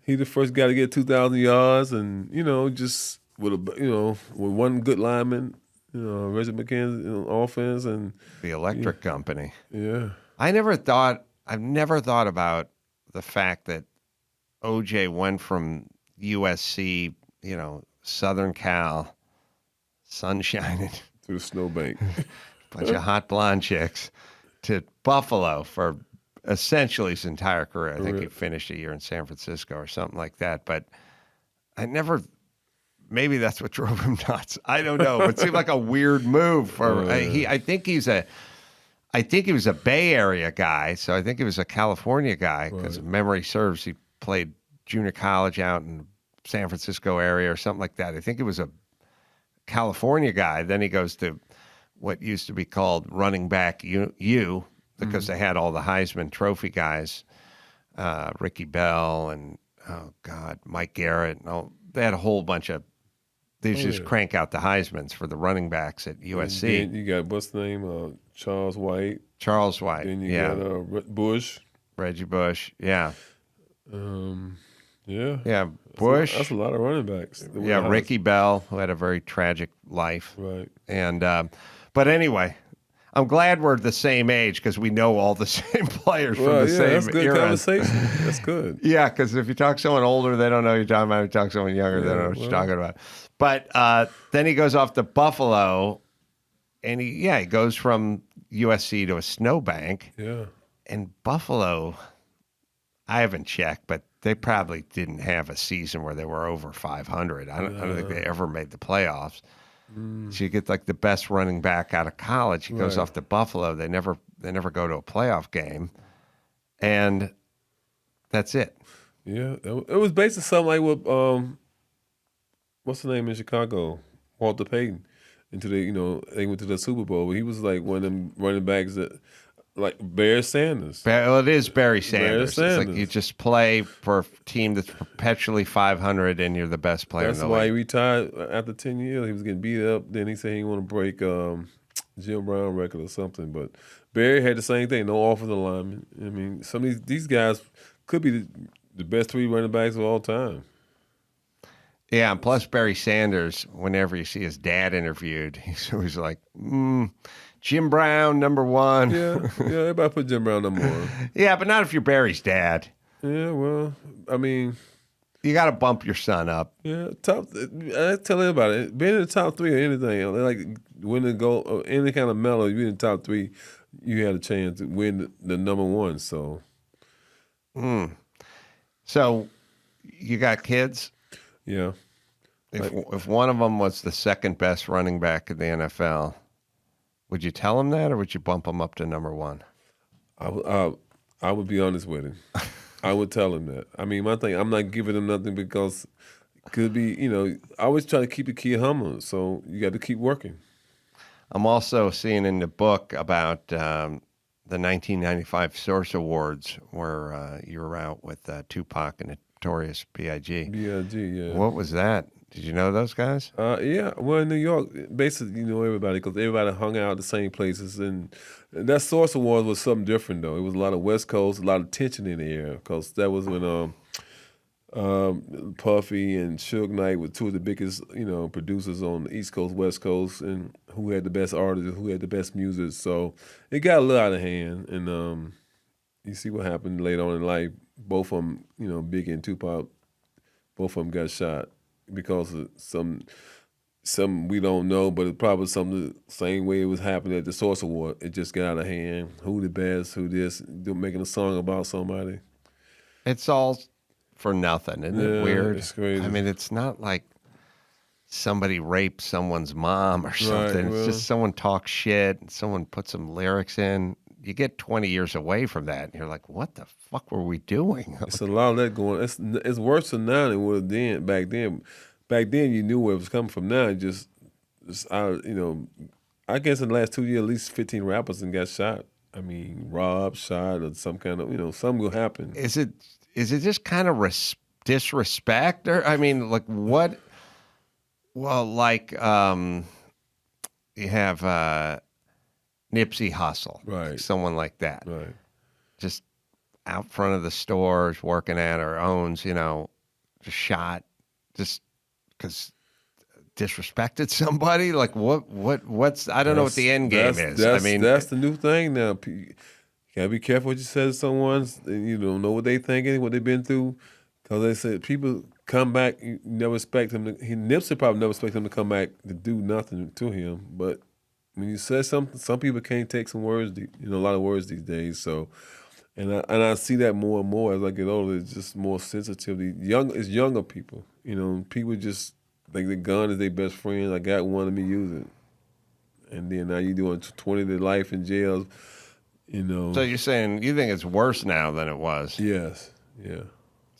he the first guy to get 2,000 yards, and just with with one good lineman, Reggie McKenzie offense and the electric company. Yeah, I've never thought about the fact that OJ went from USC, Southern Cal, sunshine to the snowbank, bunch of hot blonde chicks, to Buffalo for essentially his entire career. I think he finished a year in San Francisco or something like that. But maybe that's what drove him nuts. I don't know. It seemed like a weird move for I think he was a Bay Area guy, so I think he was a California guy because if memory serves, he played junior college out in San Francisco area or something like that. I think it was a California guy. Then he goes to what used to be called running back U because they had all the Heisman Trophy guys, Ricky Bell and Mike Garrett. And they had a whole bunch of. They just crank out the Heismans for the running backs at USC. And you got what's the name? Charles White. Charles White. Then you got Bush. Reggie Bush. Yeah. Yeah. Bush. That's a lot of running backs. Yeah, Ricky Bell, who had a very tragic life. Right. And but anyway, I'm glad we're the same age because we know all the same players from the same that's good era. conversation. That's good. Yeah, because if you talk to someone older, they don't know what you're talking about. If you talk to someone younger, they don't know what you're talking about. But then he goes off to Buffalo, and he goes from USC to a snowbank. Yeah. And Buffalo, I haven't checked, but they probably didn't have a season where they were over 500. I don't think they ever made the playoffs. So you get like the best running back out of college. He goes off to Buffalo. They never go to a playoff game, and that's it. Yeah, it was basically something like what what's the name in Chicago, Walter Payton, into the they went to the Super Bowl. He was like one of them running backs that. Like Barry Sanders. Well, it is Barry Sanders. It's like you just play for a team that's perpetually 500 and you're the best player in the league. That's why he retired after 10 years. He was getting beat up. Then he said he didn't want to break Jim Brown record or something. But Barry had the same thing, no offensive lineman. I mean, some of these guys could be the best three running backs of all time. Yeah, and plus Barry Sanders, whenever you see his dad interviewed, he's always like, Jim Brown, number one. Yeah, everybody put Jim Brown number one. Yeah, but not if you're Barry's dad. Yeah, well, I mean. You got to bump your son up. Yeah, I tell everybody, being in the top three or anything, like winning gold or any kind of medal, if you're in the top three, you had a chance to win the number one, so. So, you got kids? Yeah. If one of them was the second best running back in the NFL, would you tell him that, or would you bump him up to number one? I would be honest with him. I would tell him that. I mean, my thing, I'm not giving him nothing because it could be, I always try to keep the kid humble, so you got to keep working. I'm also seeing in the book about the 1995 Source Awards where you were out with Tupac and Notorious B.I.G. B.I.G., yeah. What was that? Did you know those guys? Yeah, well, in New York, basically, you know everybody because everybody hung out at the same places. And that Source Awards was something different, though. It was a lot of West Coast, a lot of tension in the air because that was when Puffy and Suge Knight were two of the biggest, producers on the East Coast, West Coast, and who had the best artists, who had the best music. So it got a little out of hand. And you see what happened later on in life. Both of them, Biggie and Tupac, both of them got shot. Because of some we don't know, but it's probably something the same way it was happening at the Source Award. It just got out of hand. Who the best? Who this? They're making a song about somebody. It's all for nothing, isn't it weird? It's crazy. I mean, it's not like somebody raped someone's mom or something. It's well, just someone talks shit and someone puts some lyrics in. You get 20 years away from that, and you're like, what the fuck were we doing? it's a lot of that going. It's worse than now than it was then. Back then, you knew where it was coming from. Now I guess in the last 2 years, at least 15 rappers and got shot. I mean, robbed, shot, or some kind of something will happen. Is it just kind of disrespect, or I mean, like what? Well, like you have Nipsey Hussle, Right. someone like that, Right. just out front of the stores working at or owns, just shot, just because disrespected somebody. Like what's I don't know what the end game is. I mean, that's the new thing now. You gotta be careful what you say to someone. You don't know what they thinking, what they've been through. Because they said people come back, you never expect him to. Nipsey probably never expect him to come back to do nothing to him. But when you say something, some people can't take some words. A lot of words these days. So, and I see that more and more as I get older. It's just more sensitivity. It's younger people. People just think the gun is their best friend. I got one, let me use it. And then now you doing 20 to life in jail. So you're saying you think it's worse now than it was? Yes. Yeah.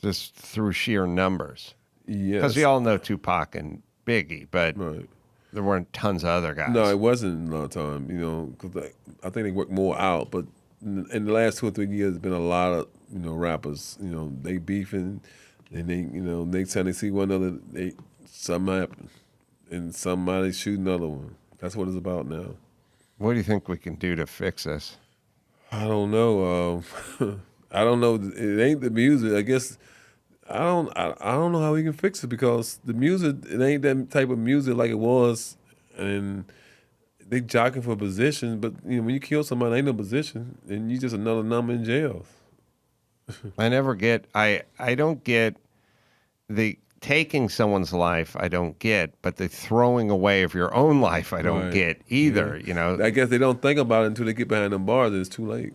Just through sheer numbers. Yes. Because we all know Tupac and Biggie, but Right. there weren't tons of other guys. No, it wasn't a lot of time, because I think they worked more out. But in the last 2 or 3 years, there's been a lot of, rappers, they beefing, and they, next time they see one another, something happen, and somebody shoot another one. That's what it's about now. What do you think we can do to fix this? I don't know. I don't know. It ain't the music. I guess I don't know how we can fix it because the music, it ain't that type of music like it was, and they jockeying for position. But when you kill somebody, ain't no position, and you just another number in jail. I don't get the taking someone's life. I don't get, but the throwing away of your own life, I don't Right. get either. Yeah. I guess they don't think about it until they get behind them bars, and it's too late.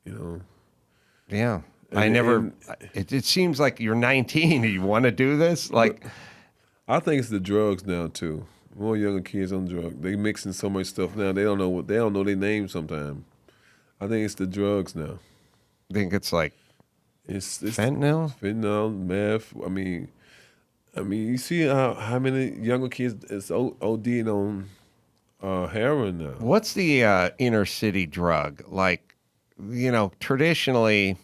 Yeah. And- It seems like you're 19 and you want to do this. Like, I think it's the drugs now too. More younger kids on drugs. They mixing so much stuff now. They don't know their names sometimes. I think it's the drugs now. I think it's like It's fentanyl. fentanyl, meth. I mean, you see how many younger kids is ODing on heroin now. What's the inner city drug? Like, traditionally,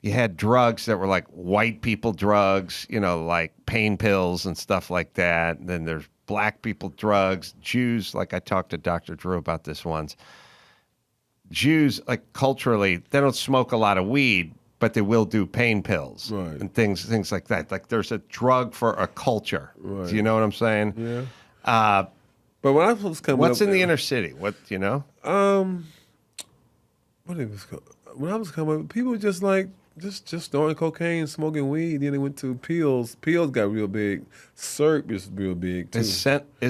you had drugs that were like white people drugs, like pain pills and stuff like that. And then there's black people drugs, Jews. Like I talked to Dr. Drew about this once. Jews, like culturally, they don't smoke a lot of weed, but they will do pain pills Right. and things like that. Like there's a drug for a culture. Right. Do you know what I'm saying? Yeah. But when I was coming What's up, in the inner city? What do you know? What it was called? When I was coming up, people were just like just throwing cocaine, smoking weed. Then they went to pills. Pills got real big. Syrup is real big too. Is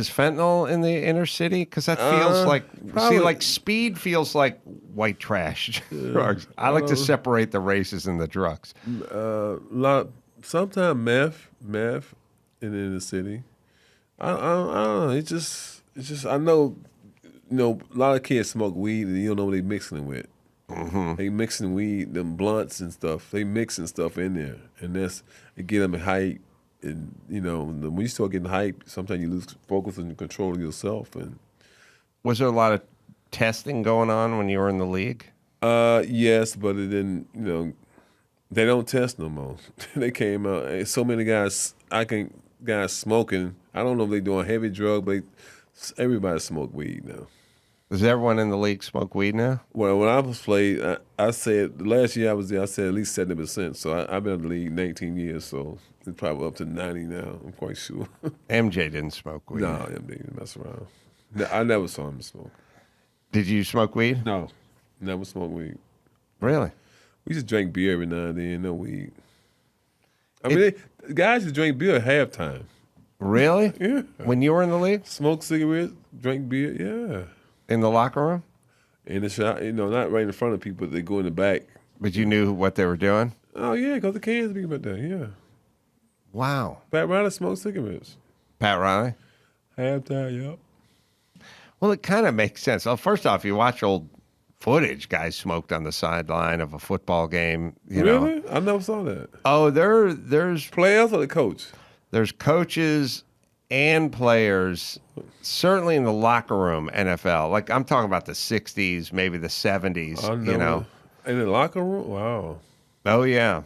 fentanyl in the inner city? Because that feels like probably. like speed feels like white trash drugs. I like to separate the races and the drugs. Sometimes meth in the city. I don't know. It's just I know. A lot of kids smoke weed and you don't know what they mixing it with. Mm-hmm. They mixing weed, them blunts and stuff. They mixing stuff in there, and it get them hype. And when you start getting hype, sometimes you lose focus and control of yourself. And Was there a lot of testing going on when you were in the league? yes, but it didn't. They don't test no more. They came out. So many guys smoking. I don't know if they doing heavy drug, but everybody smoke weed now. Does everyone in the league smoke weed now? Well, when I was played, I said the last year I was there, I said at least 70%. So I've been in the league 19 years, so it's probably up to 90 now. I'm quite sure. MJ didn't smoke weed. No, MJ didn't mess around. I never saw him smoke. Did you smoke weed? No, never smoked weed. Really? We just drank beer every now and then, no weed. I mean, guys just drink beer at halftime. Really? Yeah. When you were in the league? Smoke cigarettes, drink beer, yeah. In the locker room? In the shop, not right in front of people, they go in the back. But you knew what they were doing? Oh, yeah, because the cans be back there, yeah. Wow. Pat Riley smoked cigarettes. Pat Riley? Halftime, yep. Well, it kind of makes sense. Well, first off, you watch old footage, guys smoked on the sideline of a football game. You know. Really? I never saw that. Oh, there's Players or the coach? There's coaches and players, certainly in the locker room, NFL. Like, I'm talking about the 60s, maybe the 70s, you know. In the locker room? Wow. Oh, yeah.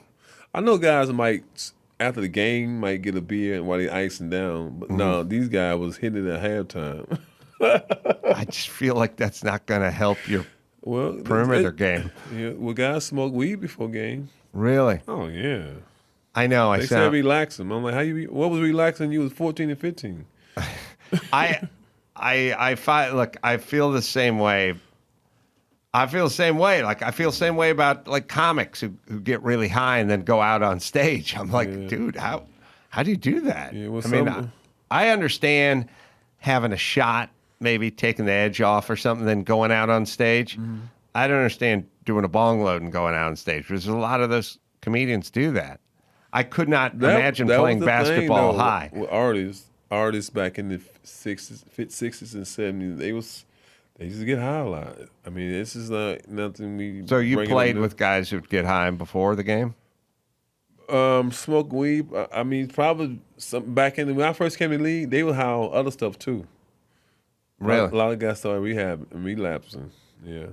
I know guys might, after the game, might get a beer while they icing down. But no, these guys was hitting it at halftime. I just feel like that's not going to help your perimeter game. Yeah, well, guys smoke weed before game. Really? Oh, yeah. I know. They said relax them. I'm like, what was relaxing you was 14 and 15? Look, I feel the same way. I feel the same way. Like, I feel the same way about like comics who get really high and then go out on stage. I'm like, dude, how do you do that? Yeah, I mean, I understand having a shot, maybe taking the edge off or something, then going out on stage. I don't understand doing a bong load and going out on stage. Because a lot of those comedians do that. I could not imagine playing basketball high. With artists back in the 60s and 70s, they used to get high a lot. I mean, this is nothing we. So you played with guys who'd get high before the game? Smoke weed. I mean, probably back in when I first came in the league, they were high on other stuff too. Really? A lot of guys started relapsing. Yeah.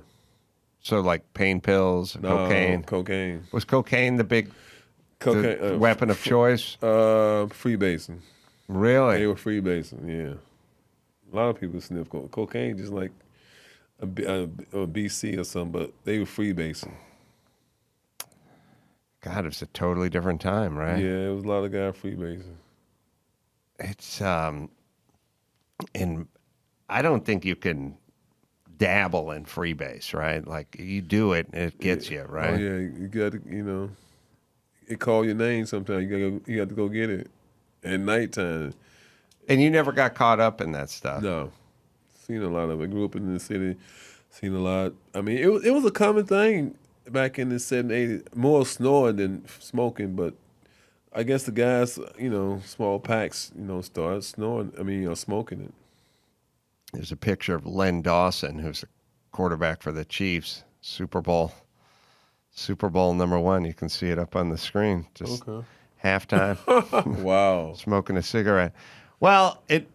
So like pain pills, cocaine. Cocaine. Was cocaine the big weapon of choice? Freebasing. Really? They were freebasing. Yeah. A lot of people sniff cocaine, just like a BC or something, but they were freebasing. God, it's a totally different time, right? Yeah, it was a lot of guys freebasing. It's and I don't think you can dabble in freebase, right? Like you do it, and it gets you, right? Oh yeah, you got to, it call your name sometimes. You got to go get it at nighttime. And you never got caught up in that stuff. No, seen a lot of it. Grew up in the city, seen a lot. I mean, it was a common thing back in the 70s, 80s. More snoring than smoking, but I guess the guys, small packs, started snoring. I mean, smoking it. There's a picture of Len Dawson, who's a quarterback for the Chiefs, Super Bowl number 1. You can see it up on the screen. Just halftime. Wow. Smoking a cigarette. Well, it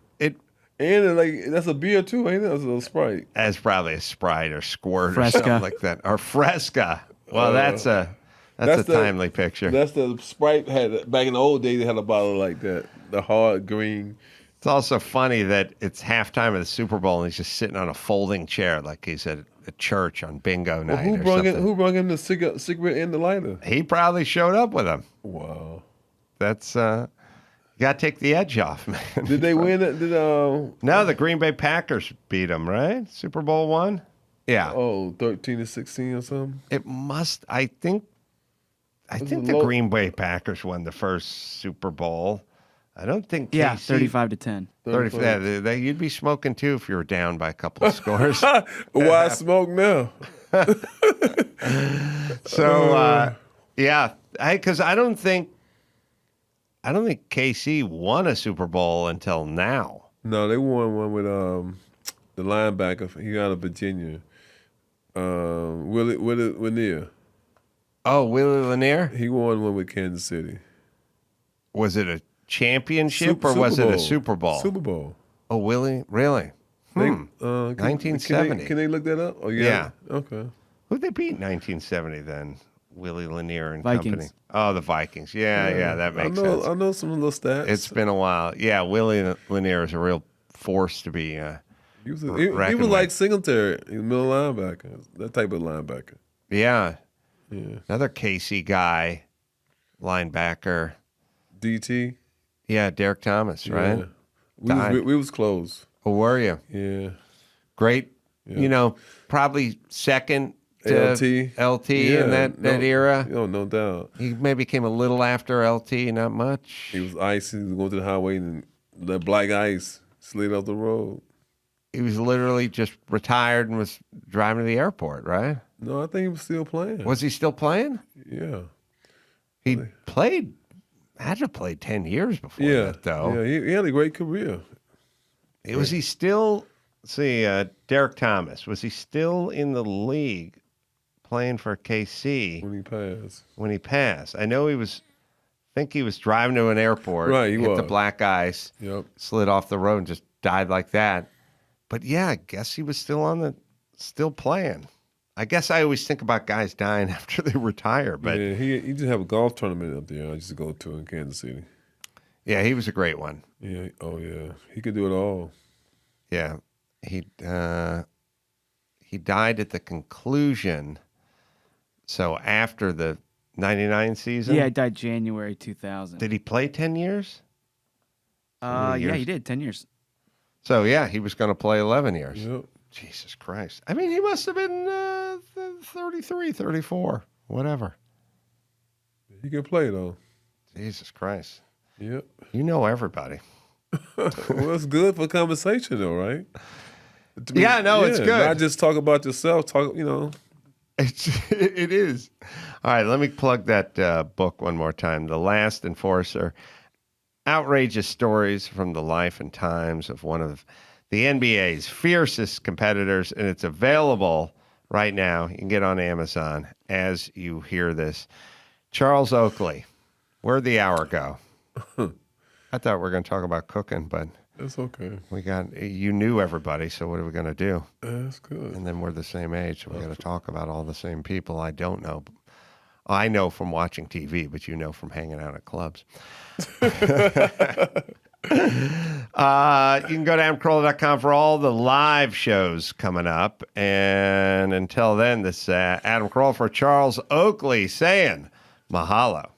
and that's a beer too, ain't it? That's a Sprite. That's probably a Sprite or Squirt Fresca. or something like that, or Fresca. Well, that's a timely picture. That's the Sprite had back in the old days. They had a bottle like that, the hard green. It's also funny that it's halftime of the Super Bowl and he's just sitting on a folding chair like he's at a church on bingo night. Who brought in the cigarette and the lighter? He probably showed up with him. Wow. That's you got to take the edge off, man. Did they win it? No, the Green Bay Packers beat them, right? Super Bowl 1? Yeah. 13-16 or something? It must. I think the Green Bay Packers won the first Super Bowl. I don't think KC, 35-10. 35. You'd be smoking too if you were down by a couple of scores. Why smoke now? So because I don't think KC won a Super Bowl until now. No, they won one with the linebacker. He out of Virginia, Willie Lanier. Oh, Willie Lanier? He won one with Kansas City. Was it a championship or was it a Super Bowl? Super Bowl. Oh, Willie? Really? 1970. Can they look that up? Oh, yeah. Okay. Who'd they beat in 1970 then? Willie Lanier and Vikings. company. Oh, the Vikings. Yeah, that makes sense. I know some little stats. It's been a while. Yeah, Willie Lanier is a real force to be he was like Singletary, he was middle linebacker, that type of linebacker. Yeah. Another KC guy, linebacker. DT. Yeah, Derek Thomas, right? We was close. Oh, were you? Yeah. Great. Yeah. Probably second to LT in that era. No doubt. He maybe came a little after LT, not much. He was icy. He was going to the highway and the black ice slid off the road. He was literally just retired and was driving to the airport, right? No, I think he was still playing. Was he still playing? Yeah. He played had to have played 10 years before that, though. Yeah, he had a great career. Was he still, Derek Thomas, was he still in the league playing for KC when he passed? I know I think he was driving to an airport, right, hit the black ice, slid off the road and just died like that. But yeah, I guess he was still playing. I guess I always think about guys dying after they retire, but yeah, he just have a golf tournament up there I used to go to in Kansas City. Yeah, he was a great one. Yeah, oh yeah, he could do it all. Yeah, he died at the conclusion. So after the 99 season? Yeah, he died January 2000. Did he play 10 years? Yeah, he did, 10 years. So, yeah, he was going to play 11 years. Yep. Jesus Christ. I mean, he must have been 33, 34, whatever. He could play, though. Jesus Christ. Yep. You know everybody. Well, it's good for conversation, though, right? It's good. Not just talk about yourself, It is. All right, let me plug that book one more time. The Last Enforcer. Outrageous stories from the life and times of one of the NBA's fiercest competitors, and it's available right now. You can get on Amazon as you hear this. Charles Oakley, where'd the hour go? I thought we were going to talk about cooking, but that's okay. You knew everybody, so what are we going to do? That's good. And then we're the same age, so we got to talk about all the same people I don't know. I know from watching TV, but you know from hanging out at clubs. You can go to AdamCarolla.com for all the live shows coming up. And until then, this is Adam Carolla for Charles Oakley saying mahalo.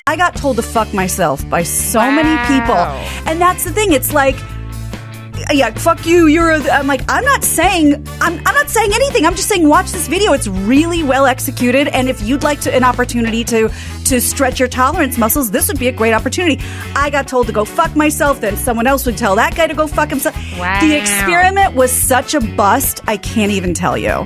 I got told to fuck myself by so many people. And that's the thing. It's like, yeah, fuck you. I'm like, I'm not saying anything. I'm just saying watch this video. It's really well executed. And if you'd like an opportunity to stretch your tolerance muscles, this would be a great opportunity. I got told to go fuck myself. Then someone else would tell that guy to go fuck himself. Wow. The experiment was such a bust, I can't even tell you.